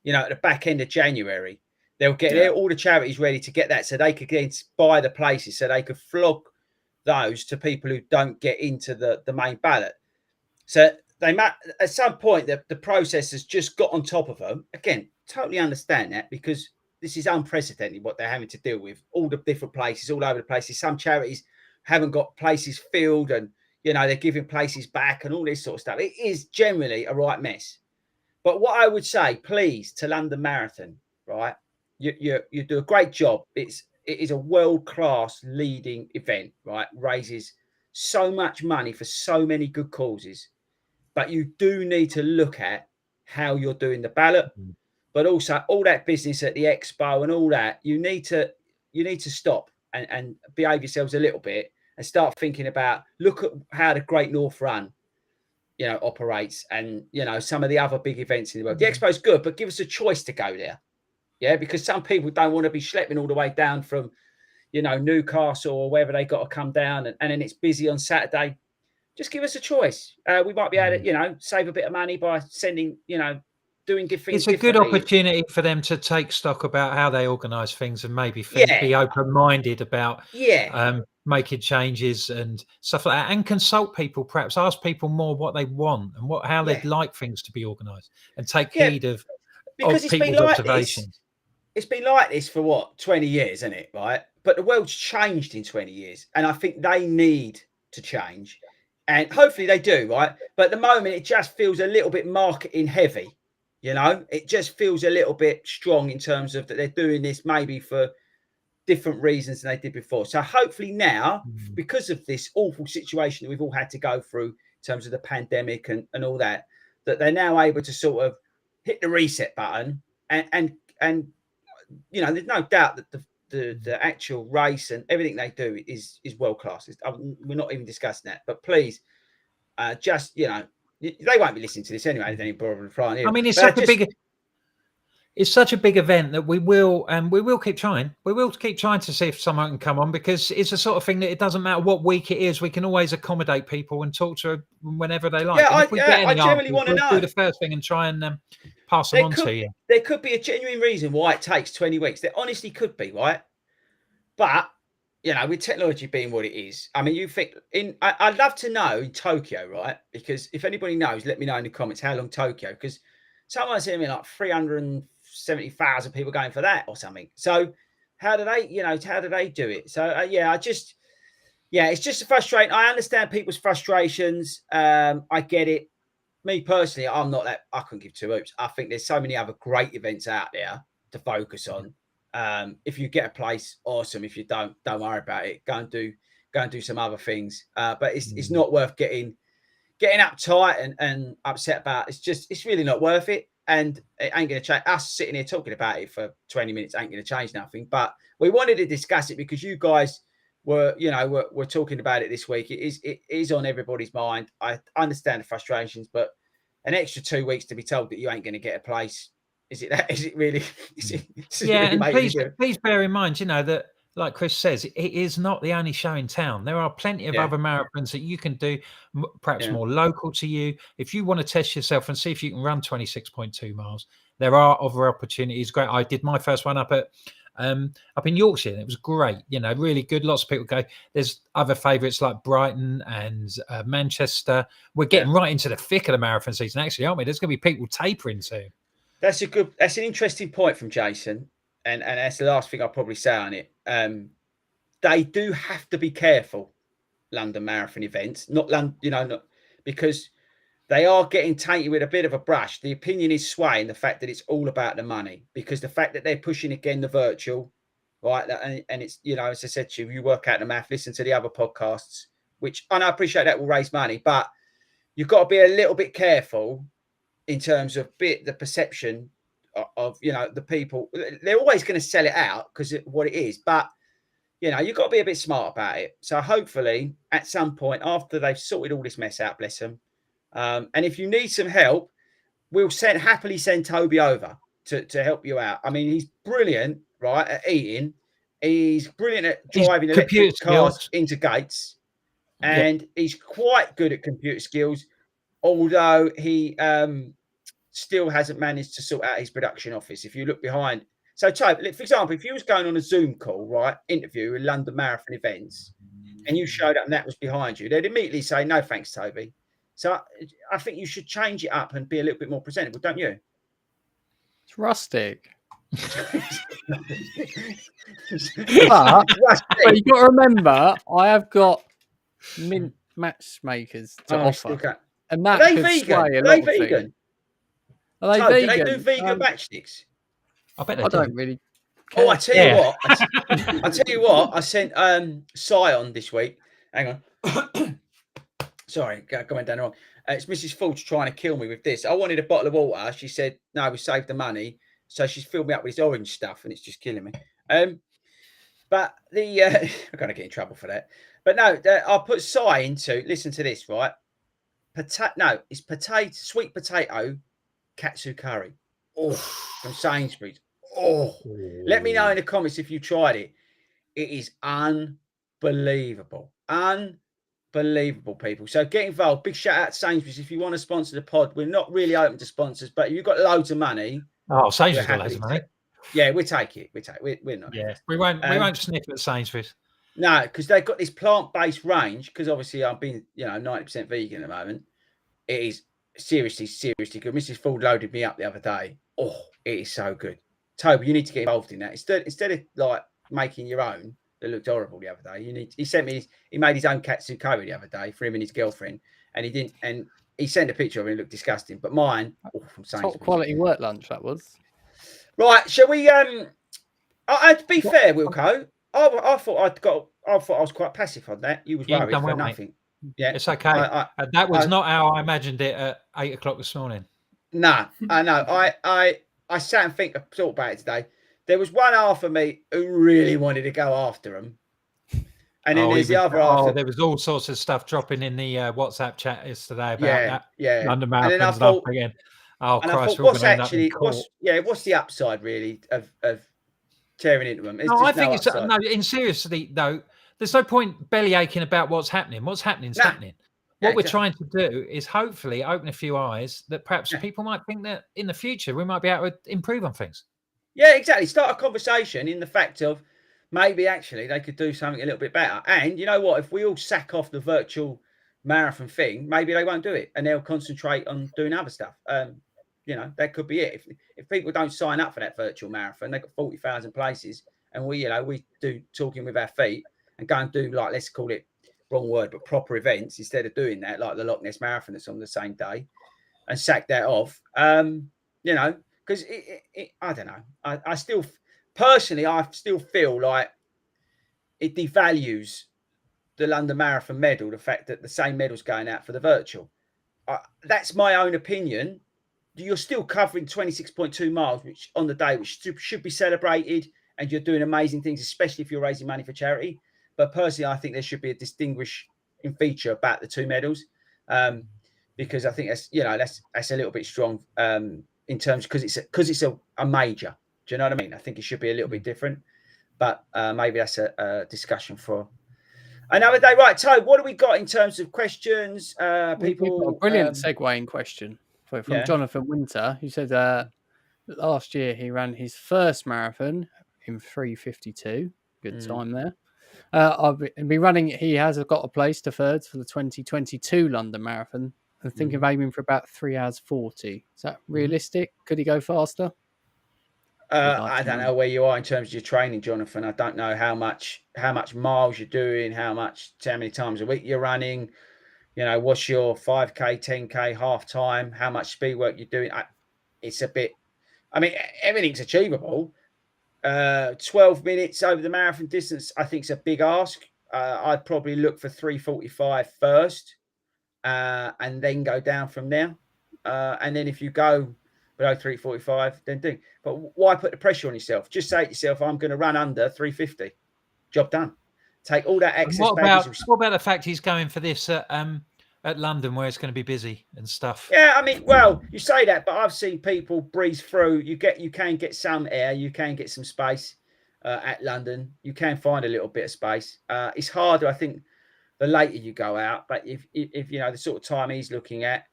at the back end of January. They'll get all the charities ready to get that so they could buy the places, so they could flog those to people who don't get into the main ballot. So at some point the process has just got on top of them. Again, totally understand that, because this is unprecedented what they're having to deal with. All the different places, all over the places. Some charities haven't got places filled, and they're giving places back and all this sort of stuff. It is generally a right mess. But what I would say, please, to London Marathon, right? You do a great job. It is a world-class leading event, right? Raises so much money for so many good causes. But you do need to look at how you're doing the ballot, but also all that business at the expo and all that. You need to stop and behave yourselves a little bit and start thinking about, look at how the Great North Run, operates, and, some of the other big events in the world. The expo is good, but give us a choice to go there. Yeah, because some people don't want to be schlepping all the way down from, Newcastle or wherever they got to come down, and then it's busy on Saturday. Just give us a choice. We might be able to, save a bit of money by sending, doing good things. It's a good opportunity for them to take stock about how they organise things and maybe be open-minded about making changes and stuff like that, and consult people, perhaps ask people more what they want and how they'd like things to be organised, and take heed of people's observations. It's been like this for 20 years, isn't it? Right. But the world's changed in 20 years. And I think they need to change. And hopefully they do, right? But at the moment, it just feels a little bit marketing heavy. It just feels a little bit strong in terms of that they're doing this maybe for different reasons than they did before. So hopefully now, because of this awful situation that we've all had to go through in terms of the pandemic and all that they're now able to sort of hit the reset button and there's no doubt that the actual race and everything they do is world class. We're not even discussing that, but please, they won't be listening to this anyway. There's any problem flying in. I mean, it's such a big event that we will keep trying. We will keep trying to see if someone can come on, because it's the sort of thing that it doesn't matter what week it is. We can always accommodate people and talk to them whenever they like. Yeah, I generally want to know. Do the first thing and try and pass them on to you. There could be a genuine reason why it takes 20 weeks. There honestly could be, right? But with technology being what it is, I mean, you think I'd love to know in Tokyo, right? Because if anybody knows, let me know in the comments how long Tokyo, because someone's saying like 370,000 people going for that or something. So how do they do it? So it's just frustrating. I understand people's frustrations. I get it. Me personally, I'm not that. I couldn't give two hoops. I think there's so many other great events out there to focus on. If you get a place, awesome. If you don't worry about it. Go and do some other things. But it's not worth getting uptight and upset about. It's really not worth it. And it ain't going to change. Us sitting here talking about it for 20 minutes ain't going to change nothing. But we wanted to discuss it because you guys were talking about it this week. It is on everybody's mind. I understand the frustrations, but an extra 2 weeks to be told that you ain't going to get a place. Is it really? Please bear in mind, that, like Chris says, it is not the only show in town. There are plenty of other marathons that you can do, perhaps more local to you. If you want to test yourself and see if you can run 26.2 miles, there are other opportunities. Great. I did my first one up at up in Yorkshire, and it was great. Really good. Lots of people go. There's other favourites like Brighton and Manchester. We're getting right into the thick of the marathon season, actually, aren't we? There's going to be people tapering soon. That's an interesting point from Jason, and that's the last thing I'll probably say on it. They do have to be careful, London Marathon events, not because they are getting tainted with a bit of a brush. The opinion is swaying the fact that it's all about the money, because the fact that they're pushing again the virtual, right? And it's, as I said to you, you work out the math, listen to the other podcasts, which I appreciate that will raise money, but you've got to be a little bit careful in terms of the perception of the people. They're always going to sell it out because what it is, but you've got to be a bit smart about it. So hopefully at some point after they've sorted all this mess out, bless them, and if you need some help, we'll happily send Toby over to help you out. I mean, he's brilliant, right, at eating. He's brilliant at driving electric cars into gates, and he's quite good at computer skills, although he still hasn't managed to sort out his production office. If you look behind, so Toby, for example, if you was going on a Zoom call, right, interview in London Marathon events, and you showed up and that was behind you, they'd immediately say, "No, thanks, Toby." So I think you should change it up and be a little bit more presentable, don't you? It's rustic. But you've got to remember, I have got mint matchmakers to offer. And that are could they sway vegan? a Are lot they of vegan? things. Are they vegan? Do they do vegan matchsticks? I bet they I do. don't really care. Oh, I tell you what. I tell you what. I sent Sion this week. Hang on. Sorry, going down the wrong. It's Mrs. Ford's trying to kill me with this. I wanted a bottle of water. She said, "No, we saved the money." So she's filled me up with this orange stuff, and it's just killing me. But I'm gonna get in trouble for that. But no, I'll put Cy into. Listen to this, right? It's sweet potato katsu curry. Oh, from Sainsbury's. Oh, let me know in the comments if you tried it. It is unbelievable. Unbelievable, people. So get involved. Big shout out to Sainsbury's. If you want to sponsor the pod, we're not really open to sponsors, but you've got loads of money. Oh, Sainsbury's got loads of money. Yeah, we take it. We're not. Yeah, we won't sniff at Sainsbury's. No, because they've got this plant-based range. Because obviously I've been 90% vegan at the moment. It is seriously good. Mrs. Ford loaded me up the other day. Oh, it is so good. Toby, you need to get involved in that instead of like making your own. That looked horrible the other day. He made his own katsu curry the other day for him and his girlfriend, and he sent a picture of it. It looked disgusting, but mine, from top quality work lunch that was. Right, shall we? To be fair, Wilco, I thought I was quite passive on that. You was worried for nothing. Mate. Yeah, it's okay. That was not how I imagined it at 8 o'clock this morning. No, I know. I sat and thought about it today. There was one half of me who really wanted to go after him, and then there's the other half. There was all sorts of stuff dropping in the WhatsApp chat yesterday about that. London Marathon and I thought, again. Oh Christ! What's the upside really of tearing into them? I think it's no. In seriously though, there's no point belly aching about what's happening. What's happening is happening. What we're trying to do is hopefully open a few eyes that perhaps people might think that in the future we might be able to improve on things. Yeah, exactly. Start a conversation in the fact of maybe actually they could do something a little bit better. And you know what? If we all sack off the virtual marathon thing, maybe they won't do it and they'll concentrate on doing other stuff. That could be it. If people don't sign up for that virtual marathon, they've got 40,000 places, and we do talking with our feet and go and do, like, let's call it, wrong word, but proper events instead of doing that, like the Loch Ness Marathon that's on the same day, and sack that off. Because I don't know. I still feel like it devalues the London Marathon medal, the fact that the same medal's going out for the virtual. That's my own opinion. You're still covering 26.2 miles, which on the day, which should be celebrated, and you're doing amazing things, especially if you're raising money for charity. But personally, I think there should be a distinguishing feature about the two medals, because I think that's a little bit strong in terms because it's a major. Do you know what I mean? I think it should be a little bit different, but maybe that's a discussion for another day. Right, Toad, what do we got in terms of questions? People, got a brilliant segueing question from Jonathan Winter, who said last year he ran his first marathon. in 3:52. Good time there. I'll be running. He has got a place to thirds for the 2022 London Marathon. I think of aiming for about 3 hours 40. Is that realistic? Could he go faster? I don't know where you are in terms of your training, Jonathan. I don't know how much miles you're doing, how many times a week you're running. You know, what's your 5K, 10K half time? How much speed work you're doing? It's a bit. I mean, everything's achievable. 12 minutes over the marathon distance, I think, is a big ask. I'd probably look for 3:45 first, and then go down from there. And then if you go below 3:45, then do. But why put the pressure on yourself? Just say to yourself, I'm going to run under 3:50. Job done. Take all that excess baggage. What about the fact he's going for this at London, where it's going to be busy and stuff? Yeah, I mean, well, you say that, but I've seen people breeze through. You can get some air, you can get some space at London. You can find a little bit of space. It's harder, I think, the later you go out. But if you know the sort of time he's looking at,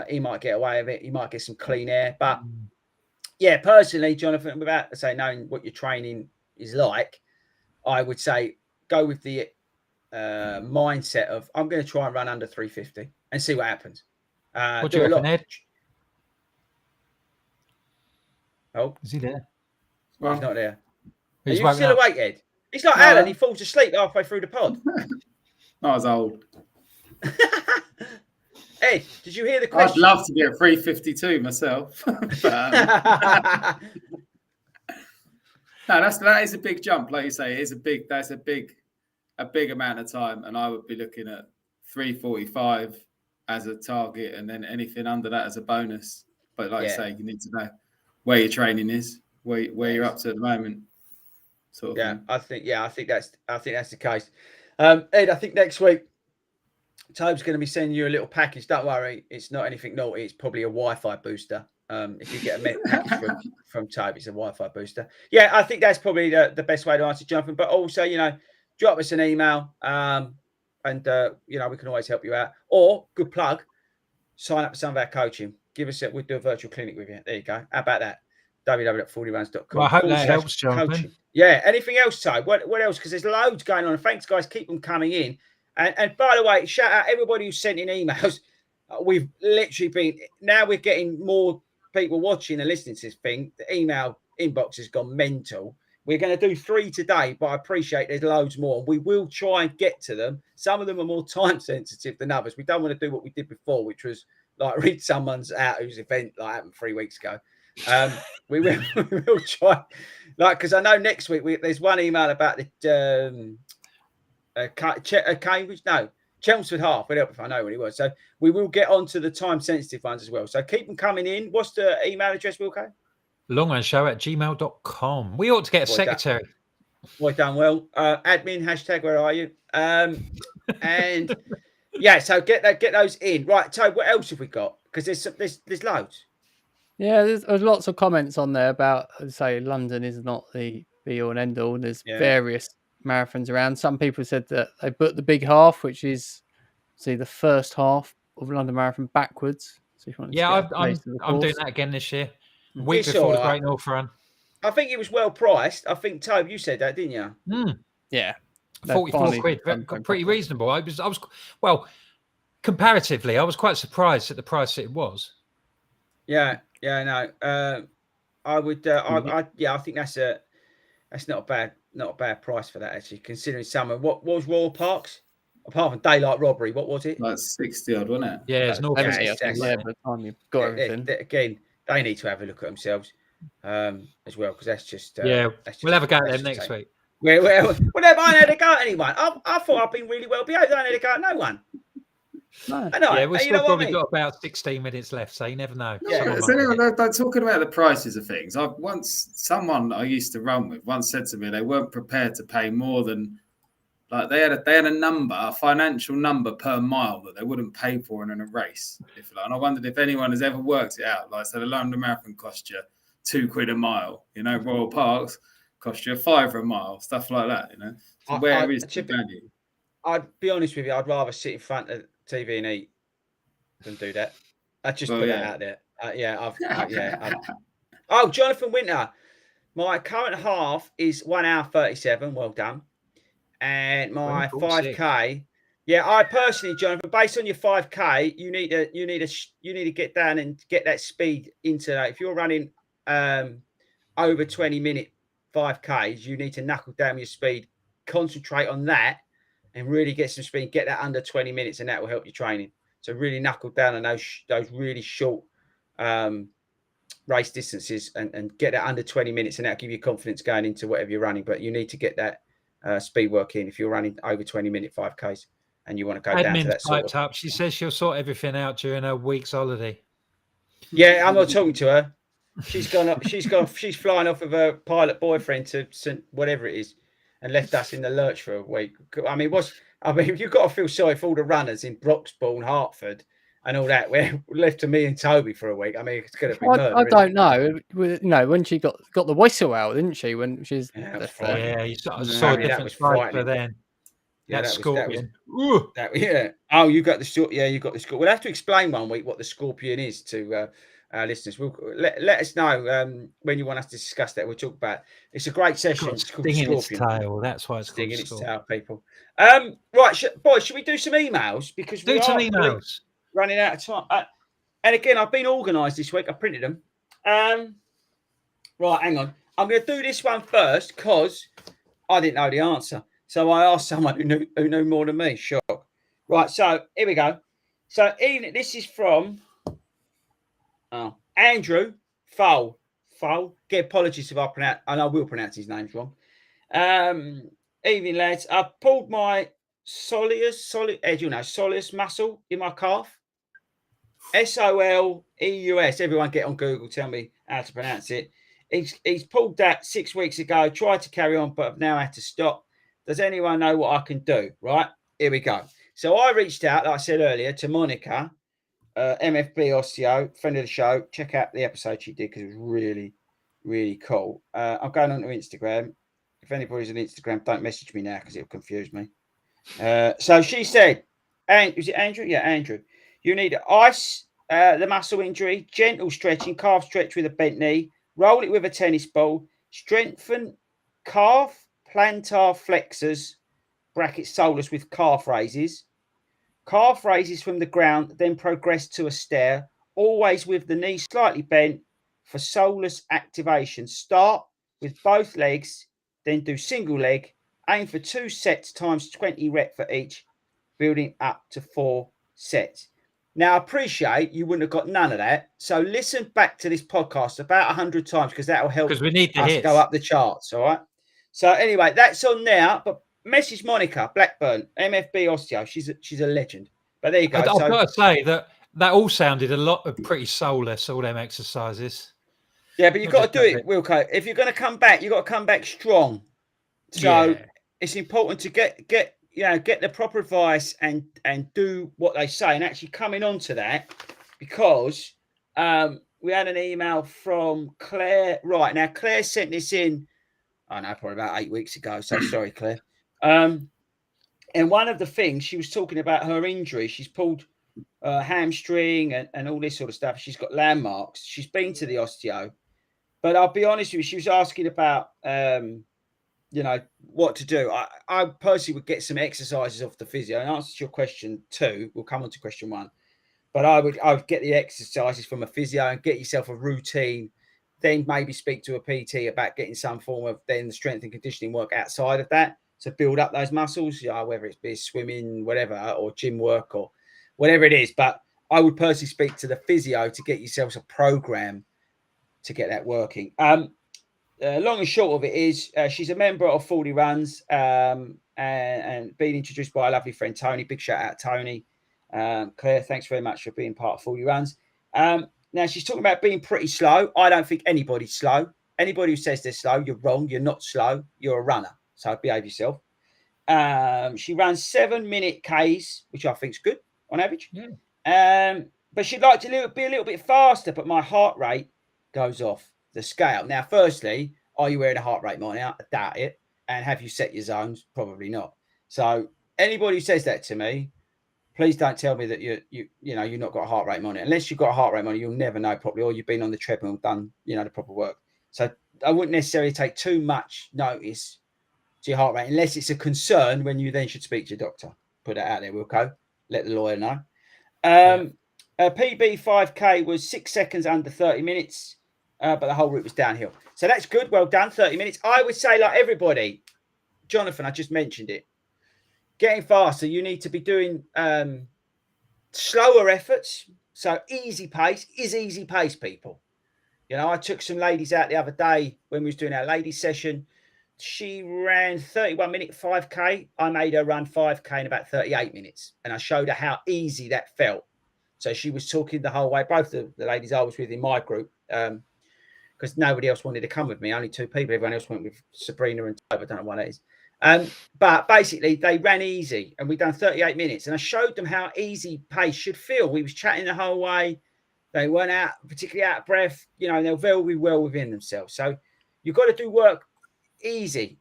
he might get away with it. He might get some clean air. But yeah, personally, Jonathan, without knowing what your training is like, I would say go with the mindset of I'm going to try and run under 3:50 and see what happens. What do you reckon, Ed? Oh, is he there? Well, he's not there. Are He's you still awake, Ed? He's like Alan. He falls asleep halfway through the pod. I was old. Ed, did you hear the question? I'd love to be at 3:52 myself. But, no, that is a big jump, like you say. That's a big amount of time, and I would be looking at 3:45 as a target, and then anything under that as a bonus. But like you say, you need to know where your training is, where you're up to at the moment. Sort of thing. I think that's the case. Ed, I think next week Tobe's going to be sending you a little package. Don't worry, it's not anything naughty. It's probably a Wi-Fi booster. If you get a package from Tobe, it's a Wi-Fi booster. Yeah, I think that's probably the best way to answer, Jonathan. But also, drop us an email, and we can always help you out. Or, good plug, sign up for some of our coaching. We'll do a virtual clinic with you. There you go. How about that? www.fordyruns.com. Well, I hope that helps, Jonathan. Coaching. Yeah. Anything else, Tobe? What else? Because there's loads going on. And thanks, guys. Keep them coming in. And by the way, shout out everybody who sent in emails. We've literally now we're getting more people watching and listening to this thing. The email inbox has gone mental. We're going to do 3 today, but I appreciate there's loads more. We will try and get to them. Some of them are more time sensitive than others. We don't want to do what we did before, which was like read someone's out whose event happened 3 weeks ago. We will try, because I know next week there's one email about the Cambridge, Chelmsford half. It'll help if I know what it was. So we will get on to the time sensitive ones as well. So keep them coming in. What's the email address, Wilco? longrunShow@gmail.com. We ought to get a secretary. Well done. Well, admin hashtag. Where are you? And yeah, so get those in. Right, Tobe. What else have we got? Because there's loads. Yeah, there's lots of comments on there about, say, London is not the be all and end all. There's various marathons around. Some people said that they booked the big half, which is the first half of London Marathon backwards. So if you want I'm doing that again this year. Week before the Great North Run. I think it was well priced. I think, Tobe, you said that, didn't you? Yeah. 44 quid, pretty reasonable. I was well, comparatively, I was quite surprised at the price it was. Yeah, no. I would. I think that's not a bad price for that, actually, considering summer. What was Royal Parks? Apart from daylight robbery, what was it? Like 60 odd, wasn't it? Yeah, it's not by the time you've got everything. Again, they need to have a look at themselves as well, because that's just. We'll have a go at them next week. Well, I ain't had a go at anyone. I thought I've been really well behaved. I ain't had a go at no one. No. We've still probably got about 16 minutes left, so you never know. Yeah, so anyway, they're talking about the prices of things. Someone I used to run with once said to me they weren't prepared to pay more than, like, they had a financial number per mile that they wouldn't pay for in a race. And I wondered if anyone has ever worked it out. Like, so the London Marathon cost you £2 a mile. Royal Parks cost you £5 a mile, stuff like that. So where is the value? I'd be honest with you. I'd rather sit in front of TV and eat than do that. I just put that out there. Oh, Jonathan Winter. My current half is 1 hour 37. Well done. And my 5K. Yeah, I personally, Jonathan, based on your 5K, you need to get down and get that speed into that. If you're running over 20-minute 5Ks, you need to knuckle down your speed, concentrate on that, and really get some speed. Get that under 20 minutes, and that will help your training. So really knuckle down on those really short race distances and get that under 20 minutes, and that'll give you confidence going into whatever you're running. But you need to get that speed work in if you're running over 20-minute 5Ks and you want to go down to that sort of. Up. She says she'll sort everything out during her week's holiday. Yeah, I'm not talking to her. She's gone up. She's flying off with her pilot boyfriend to St. whatever it is, and left us in the lurch for a week. I mean, you've got to feel sorry for all the runners in Broxbourne, Hertford, and all that. We're left to me and Toby for a week. I mean, it's going to be murder. I don't know. When she got the whistle out, didn't she? When she's you saw a different fight for then. Yeah, that scorpion. Yeah. Oh, you got the scorpion. Yeah, you got the scorpion. We'll have to explain one week what the scorpion is to our listeners. We'll let us know when you want us to discuss that. We'll talk about. It's a great session. It's called Stinging its Scorpion. tail. That's why it's Stinging called its Scorpion. tail, people. Right, boys. Should we do some emails because we some are emails. Running out of time. And again, I've been organised this week. I printed them. Right, hang on. I'm going to do this one first because I didn't know the answer. So I asked someone who knew more than me. Shock. Right, so here we go. So this is from Andrew Fowl. Get apologies if I pronounce, and I will pronounce his name wrong. Evening, lads. I've pulled my soleus muscle in my calf. SOLEUS. Everyone get on Google. Tell me how to pronounce it. He's pulled that 6 weeks ago. Tried to carry on, but I've now had to stop. Does anyone know what I can do? Right, here we go. So I reached out, like I said earlier, to Monica, MFB Osteo, friend of the show. Check out the episode she did because it was really, really cool. I'm going on to Instagram. If anybody's on Instagram, don't message me now because it'll confuse me. So she said, was it Andrew? Yeah, Andrew. You need to ice the muscle injury, gentle stretching, calf stretch with a bent knee, roll it with a tennis ball, strengthen calf plantar flexors, bracket solus with calf raises from the ground, then progress to a stair, always with the knee slightly bent for solus activation. Start with both legs, then do single leg, aim for 2 sets times 20 reps for each, building up to 4 sets. Now, I appreciate you wouldn't have got none of that. So listen back to this podcast about 100 times because that will help we need the us hits. Go up the charts. All right. So anyway, that's on now. But message Monica Blackburn, MFB Osteo. She's a legend. But there you go. I've got to say that all sounded a lot of pretty soulless, all them exercises. Yeah, but you've got to do it, Wilco. If you're going to come back, you've got to come back strong. So it's important to get the proper advice and do what they say. And actually coming on to that, because we had an email from Claire. Right, now Claire sent this in, I don't know, probably about 8 weeks ago. So sorry, Claire. And one of the things she was talking about her injury, she's pulled hamstring and all this sort of stuff. She's got landmarks. She's been to the osteo. But I'll be honest with you, she was asking about what to do. I personally would get some exercises off the physio. And answer to your question 2, we'll come on to question 1. But I would get the exercises from a physio and get yourself a routine. Then maybe speak to a PT about getting some form of then strength and conditioning work outside of that to build up those muscles. Whether it's be swimming, whatever, or gym work or whatever it is. But I would personally speak to the physio to get yourselves a program to get that working. Long and short of it is she's a member of 40 Runs and being introduced by a lovely friend, Tony. Big shout out, Tony. Claire, thanks very much for being part of 40 Runs. Now, she's talking about being pretty slow. I don't think anybody's slow. Anybody who says they're slow, you're wrong. You're not slow. You're a runner. So behave yourself. She runs 7-minute Ks, which I think is good on average. Yeah. But she'd like to be a little bit faster, but my heart rate goes off the scale. Now, firstly, are you wearing a heart rate monitor? I doubt it. And have you set your zones? Probably not. So anybody who says that to me, please don't tell me that you've not got a heart rate monitor. Unless you've got a heart rate monitor, you'll never know properly, or you've been on the treadmill and done, the proper work. So I wouldn't necessarily take too much notice to your heart rate unless it's a concern, when you then should speak to your doctor. Put that out there, Wilco. Let the lawyer know. PB 5K was 6 seconds under 30 minutes, but the whole route was downhill. So that's good. Well done, 30 minutes. I would say, like everybody, Jonathan, I just mentioned it, getting faster, you need to be doing slower efforts. So easy pace is easy pace, people. You know, I took some ladies out the other day when we was doing our ladies session. She ran 31-minute 5K. I made her run 5K in about 38 minutes. And I showed her how easy that felt. So she was talking the whole way. Both the ladies I was with in my group, because nobody else wanted to come with me. Only 2 people. Everyone else went with Sabrina and Tobe. I don't know what that is. But basically, they ran easy. And we done 38 minutes. And I showed them how easy pace should feel. We was chatting the whole way. They weren't particularly out of breath, you know, and they're very well within themselves. So you've got to do work easy.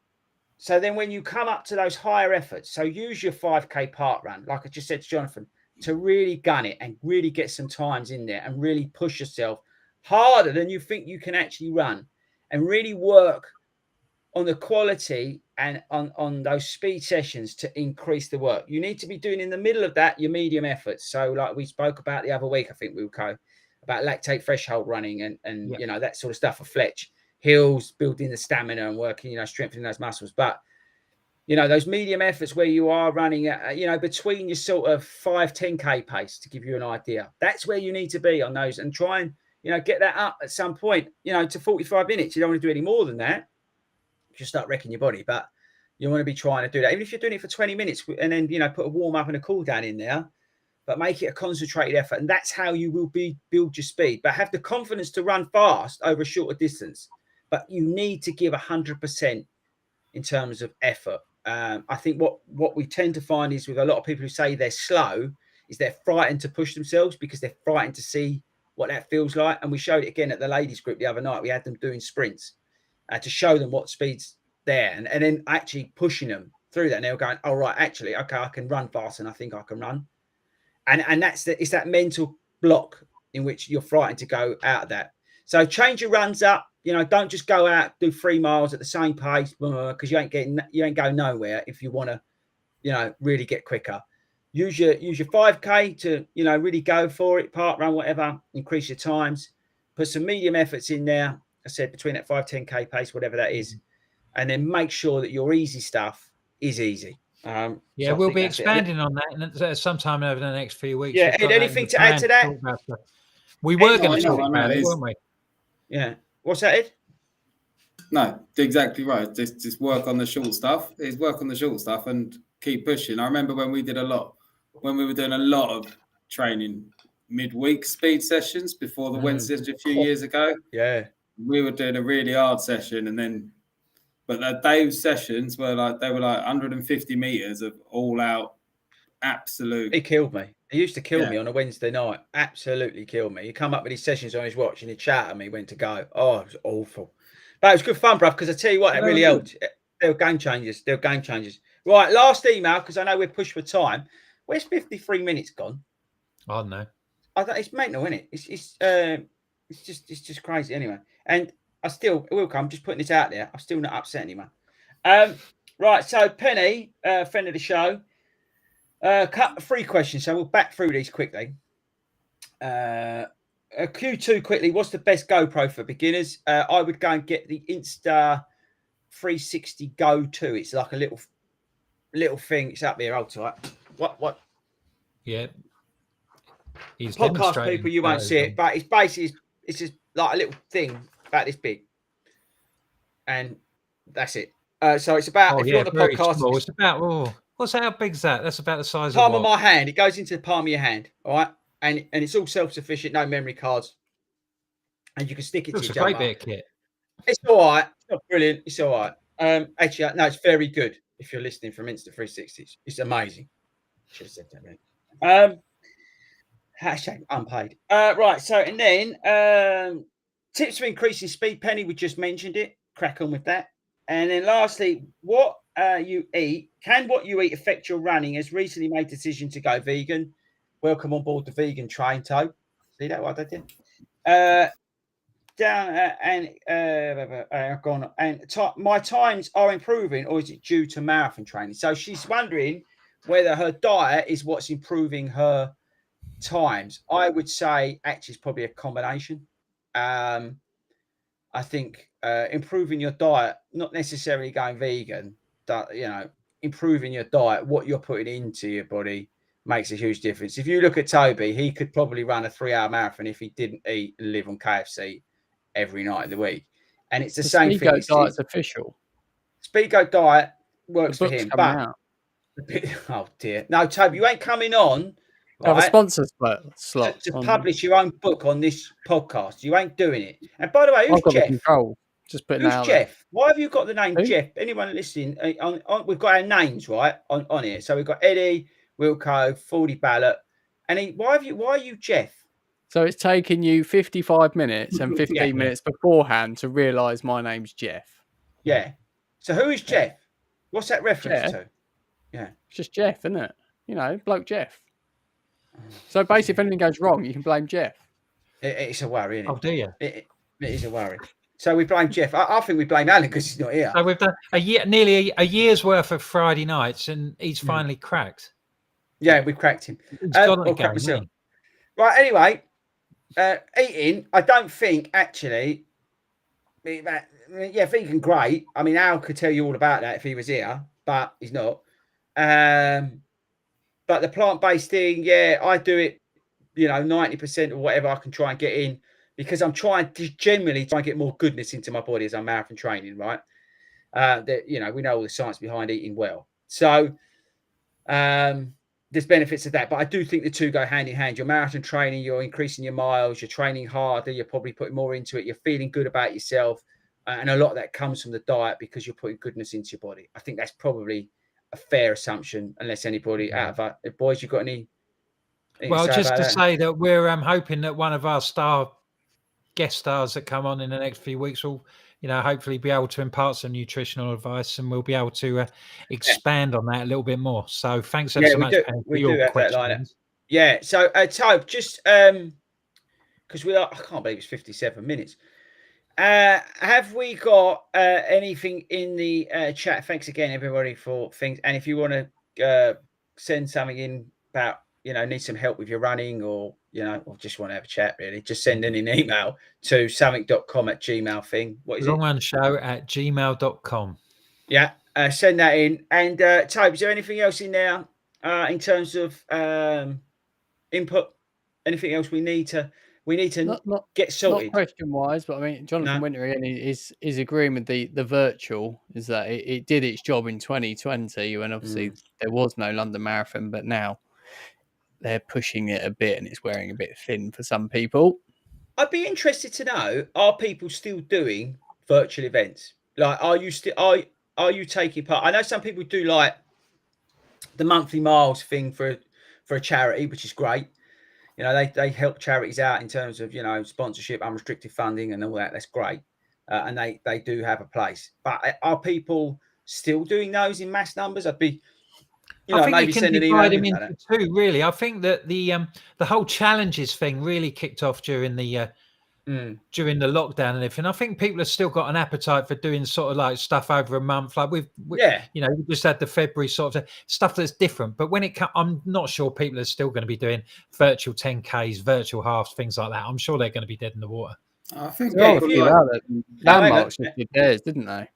So then when you come up to those higher efforts, so use your 5K part run, like I just said to Jonathan, to really gun it and really get some times in there and really push yourself harder than you think you can actually run, and really work on the quality and on those speed sessions to increase the work. You need to be doing in the middle of that your medium efforts. So like we spoke about the other week, I think we'll go about lactate threshold running and you know, that sort of stuff for Fletch. Hills, building the stamina and working, you know, strengthening those muscles. But, you know, those medium efforts where you are running at, you know, between your sort of 5-10K pace, to give you an idea. That's where you need to be on those, and try and, you know, get that up at some point, you know, to 45 minutes. You don't want to do any more than that. You start wrecking your body, but you want to be trying to do that. Even if you're doing it for 20 minutes and then, you know, put a warm up and a cool down in there, but make it a concentrated effort. And that's how you will build your speed, but have the confidence to run fast over a shorter distance. But you need to give 100% in terms of effort. I think what we tend to find is with a lot of people who say they're slow is they're frightened to push themselves because they're frightened to see what that feels like. And we showed it again at the ladies group the other night. We had them doing sprints to show them what speed's there, and then actually pushing them through that. And they were going, oh, right, actually, okay, I can run fast and I think I can run. And it's that mental block in which you're frightened to go out of that. So change your runs up. You know, don't just go out, do 3 miles at the same pace, because you ain't going nowhere if you want to, you know, really get quicker. Use your 5K to, you know, really go for it, part run, whatever, increase your times, put some medium efforts in there. I said between that 5-10K pace, whatever that is, and then make sure that your easy stuff is easy. Yeah, so we'll be expanding on that sometime over the next few weeks. Yeah, Ed, anything to add to that? We were going to talk about it, weren't we? Yeah. What's that, Ed? No, exactly right. Just work on the short stuff. It's work on the short stuff and keep pushing. I remember when we were doing a lot of training midweek speed sessions before the Wednesdays a few years ago. Yeah. We were doing a really hard session, but those sessions were like 150 meters of all out absolute. He killed me. He used to kill me on a Wednesday night. Absolutely killed me. He'd come up with his sessions on his watch and he'd shout at me when to go. Oh, it was awful. But it was good fun, bruv, because I tell you what, that really helped. They were game changers. Right, last email, because I know we're pushed for time. Where's 53 minutes gone? I don't know. It's mental, isn't it? It's just crazy anyway. And I'm just putting this out there. I'm still not upset anyone. Right, so Penny, friend of the show, cut 3 questions, so we'll back through these quickly. Q2 quickly. What's the best GoPro for beginners? I would go and get the Insta 360 Go 2. It's like a little thing. It's up there. Hold tight. What? Yeah. Podcast people, you won't see it, but it's basically it's just like a little thing about this big, and that's it. So it's about if you're on the podcast. Small. It's about how big is that? That's about the size palm of my hand. It goes into the palm of your hand. All right. And it's all self-sufficient, no memory cards. And you can stick it to your jumper. It's a great bit of kit. It's all right. It's not brilliant. It's all right. Actually, no, it's very good if you're listening from Insta 360. It's amazing. Should have said that, man. Hashtag unpaid. Right, so, and then tips for increasing speed. Penny, we just mentioned it. Crack on with that. And then lastly, what you eat. Can what you eat affect your running? Has recently made a decision to go vegan. Welcome on board the vegan train, Toe. See that what I did? down I've gone and my times are improving, or is it due to marathon training? So she's wondering whether her diet is what's improving her times. I would say actually it's probably a combination. I think improving your diet, not necessarily going vegan, but improving your diet, what you're putting into your body makes a huge difference. If you look at Toby, he could probably run a 3-hour marathon if he didn't eat and live on KFC every night of the week. And it's the same thing. Speedgoat diet's official. Speedgoat diet works for him, but out. Oh dear, no, Toby, you ain't coming on. Have a sponsor slot to publish your own book on this podcast. You ain't doing it. And by the way, who's I've got Jeff? the control. Just putting Who's out Jeff? there. Why have you got the name Who? Jeff? Anyone listening? We've got our names right on here. So we've got Eddie, Wilco, FORDY Ballot, and why are you Jeff? So it's taken you 55 minutes and 15 minutes beforehand to realise my name's Jeff. Yeah. So who is Jeff? What's that reference to? Yeah. It's just Jeff, isn't it? Bloke Jeff. So basically, if anything goes wrong, you can blame Jeff. It's a worry, isn't it? Oh, do you? It is a worry. So we blame Jeff. I think we blame Alan because he's not here. So we've done nearly a year's worth of Friday nights, and he's finally cracked. Yeah, we cracked him. Right. Anyway, eating. I don't think actually. Vegan, great. I mean, Al could tell you all about that if he was here, but he's not. But the plant-based thing, I do it, 90% or whatever I can try and get in, because I'm trying to generally try and get more goodness into my body as I'm marathon training, right? We know all the science behind eating well. So there's benefits of that. But I do think the two go hand in hand. Your marathon training, you're increasing your miles, you're training harder, you're probably putting more into it, you're feeling good about yourself. And a lot of that comes from the diet because you're putting goodness into your body. I think that's probably a fair assumption, unless anybody out of it. Boys, you got any? Well, just to say that we're hoping that one of our guest stars that come on in the next few weeks will, hopefully be able to impart some nutritional advice, and we'll be able to expand on that a little bit more. So thanks ever so much for your questions. Yeah. So Tobe, just because I can't believe it's 57 minutes. Have we got anything in the chat? Thanks again, everybody, for things. And if you want to send something in about, need some help with your running, or, or just want to have a chat, really, just send in an email to something.com@gmail thing. What is longrunShow@gmail.com. Yeah. Send that in. And Tobe, is there anything else in there in terms of input? Anything else we need to not get sorted? Not question-wise, but I mean, Jonathan Winter is agreeing with the virtual, is that it did its job in 2020, when obviously there was no London Marathon, but now they're pushing it a bit and it's wearing a bit thin for some people. I'd be interested to know, are people still doing virtual events? Like, are you taking part? I know some people do like the monthly miles thing for a charity, which is great. They help charities out in terms of, sponsorship, unrestricted funding and all that. That's great. And they do have a place. But are people still doing those in mass numbers? I'd be, I think maybe you can send an divide email them into two, really. I think that the whole challenges thing really kicked off during the lockdown and everything. I think people have still got an appetite for doing sort of like stuff over a month. Like we just had the February sort of stuff that's different. But when it comes, I'm not sure people are still going to be doing virtual 10Ks, virtual halves, things like that. I'm sure they're going to be dead in the water. I think Landmarks did theirs, didn't they?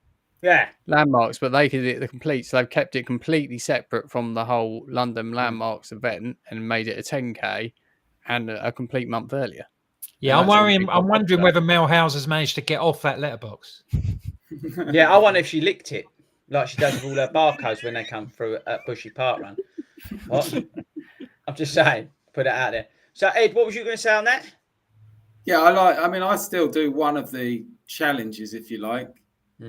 Yeah, Landmarks, but they did it the complete. So they've kept it completely separate from the whole London Landmarks event and made it a 10K and a complete month earlier. Yeah, I'm wondering whether Mel Howes has managed to get off that letterbox. Yeah, I wonder if she licked it like she does with all her barcodes when they come through at Bushy Park Run. What? I'm just saying, put it out there. So, Ed, what was you going to say on that? Yeah, I still do one of the challenges, if you like,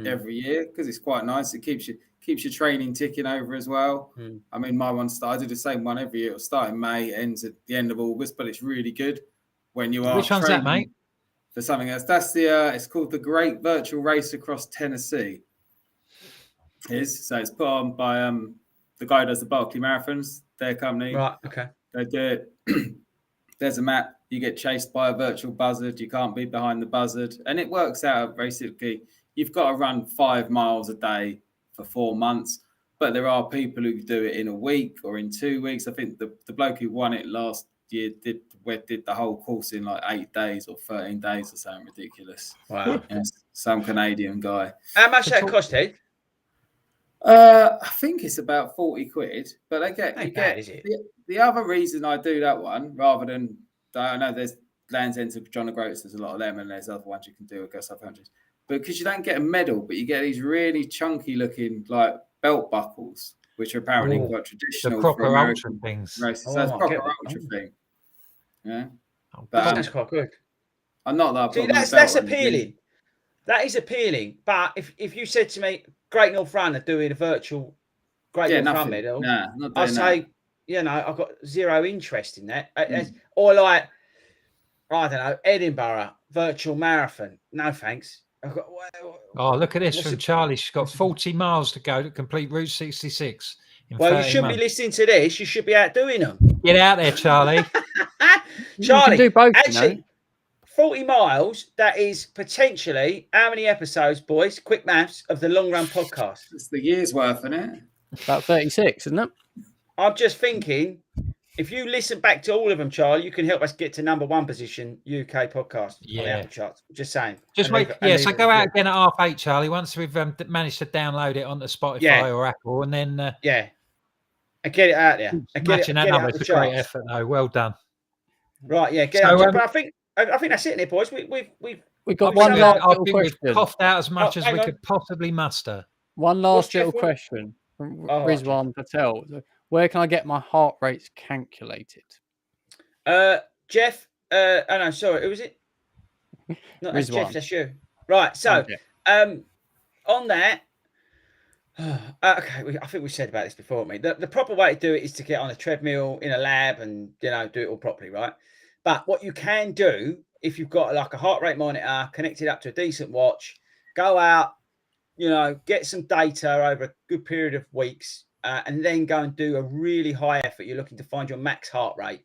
every year, because it's quite nice. It keeps your training ticking over as well. I mean, my one I do the same one every year. It'll start in May, ends at the end of August, but it's really good when you are. Which one's that, mate? For something else. That's it's called the Great Virtual Race Across Tennessee. So it's put on by the guy who does the Barkley Marathons, their company. Right, okay. They do it. there's a map, you get chased by a virtual buzzard, you can't be behind the buzzard. And it works out basically, you've got to run 5 miles a day for 4 months. But there are people who do it in a week or in 2 weeks. I think the bloke who won it last year did the whole course in like 8 days or 13 days or something ridiculous. Wow. Some Canadian guy. How much that cost, Ed? I think it's about 40 quid, but they get, is it? The other reason I do that one rather than, I know there's Land's End of John O'Groats, there's a lot of them, and there's other ones you can do across other countries. But because you don't get a medal, but you get these really chunky looking like belt buckles, which are apparently quite traditional. The proper ultra things. Races. So it's proper ultra thing. Yeah. But, that's quite good. I'm not that. See, that's appealing. That is appealing. But if you said to me, Great North Run are doing a virtual Great North Run medal, I'd say, I've got zero interest in that. Or like, I don't know, Edinburgh virtual marathon. No thanks. Look at this from Charlie. She's got 40 miles to go to complete Route 66. Well, you shouldn't be listening to this. You should be out doing them. Get out there, Charlie. Charlie, do both, actually, 40 miles, that is potentially how many episodes, boys? Quick maths of the Long Run podcast. It's the year's worth, isn't it? About 36, isn't it? I'm just thinking, if you listen back to all of them, Charlie, you can help us get to #1 position UK podcast on the Apple charts. Just saying. Just wait. So go out again at 8:30, Charlie. Once we've managed to download it onto Spotify or Apple, and then and get it out there. Matching that number, it's a great effort, though. Well done. Right, yeah. Get out. But I think that's it, there, boys. We've got one last little question. We've coughed out as much as we could possibly muster. One last little question from Rizwan Patel. Where can I get my heart rates calculated? Jeff. Oh no, sorry. Who was it? Not that's Jeff. That's you. Right. So, on that. Okay, I think we said about this before, mate. The proper way to do it is to get on a treadmill in a lab and do it all properly, right? But what you can do if you've got like a heart rate monitor connected up to a decent watch, go out, get some data over a good period of weeks, and then go and do a really high effort. You're looking to find your max heart rate,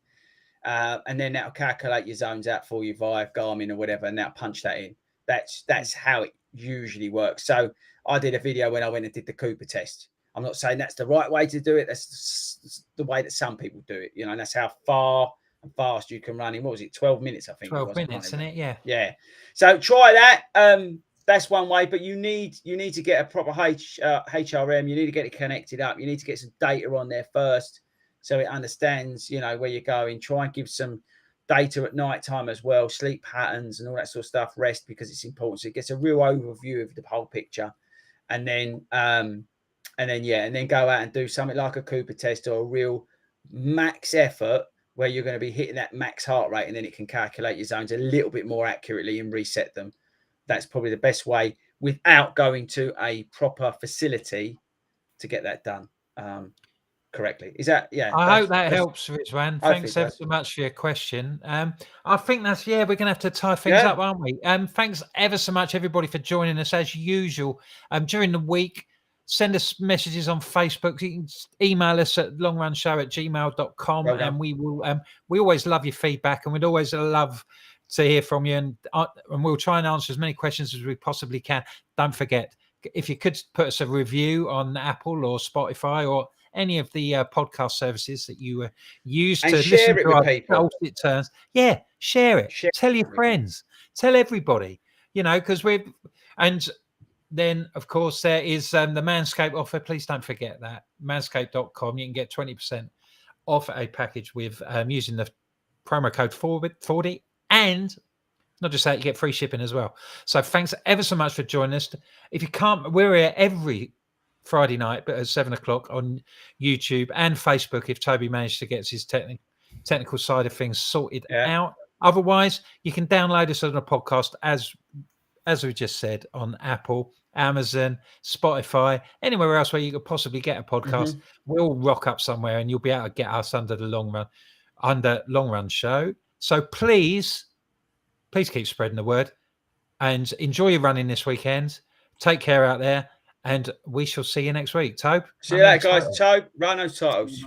and then that'll calculate your zones out for you via Garmin or whatever, and that'll punch that in. That's how it usually works. So I did a video when I went and did the Cooper test. I'm not saying that's the right way to do it. That's the way that some people do it, and that's how far and fast you can run in. What was it? 12 minutes, I think. 12 minutes, isn't it? Yeah. Yeah. So try that. That's one way, but you need to get a proper HRM. You need to get it connected up. You need to get some data on there first, so it understands, where you're going. Try and give some data at night time as well, sleep patterns and all that sort of stuff. Rest, because it's important. So it gets a real overview of the whole picture, and then go out and do something like a Cooper test or a real max effort where you're going to be hitting that max heart rate, and then it can calculate your zones a little bit more accurately and reset them. That's probably the best way without going to a proper facility to get that done correctly. Is that, I hope that helps, Rizwan. Thanks ever so much for your question. I think that's, we're going to have to tie things up, aren't we? Thanks ever so much, everybody, for joining us as usual. During the week, send us messages on Facebook. You can email us at longrunshow@gmail.com, and we will. We always love your feedback, and we'd always love to hear from you. And we'll try and answer as many questions as we possibly can. Don't forget, if you could put us a review on Apple or Spotify or any of the podcast services that you use to listen to our dulcet turns. Yeah, share it. Tell your friends. Tell everybody. Because and then, of course, there is the Manscaped offer. Please don't forget that. Manscaped.com. You can get 20% off a package with using the promo code FORDY. And not just that, you get free shipping as well. So thanks ever so much for joining us. If you can't, we're here every Friday night, but at 7:00 on YouTube and Facebook if Toby managed to get his technical side of things sorted out. Otherwise, you can download us on a podcast as we just said, on Apple, Amazon, Spotify, anywhere else where you could possibly get a podcast. We'll rock up somewhere and you'll be able to get us under the Long Run Show. So please keep spreading the word and enjoy your running this weekend. Take care out there, and we shall see you next week. Tobe? See you later, guys. Tobe, run those titles.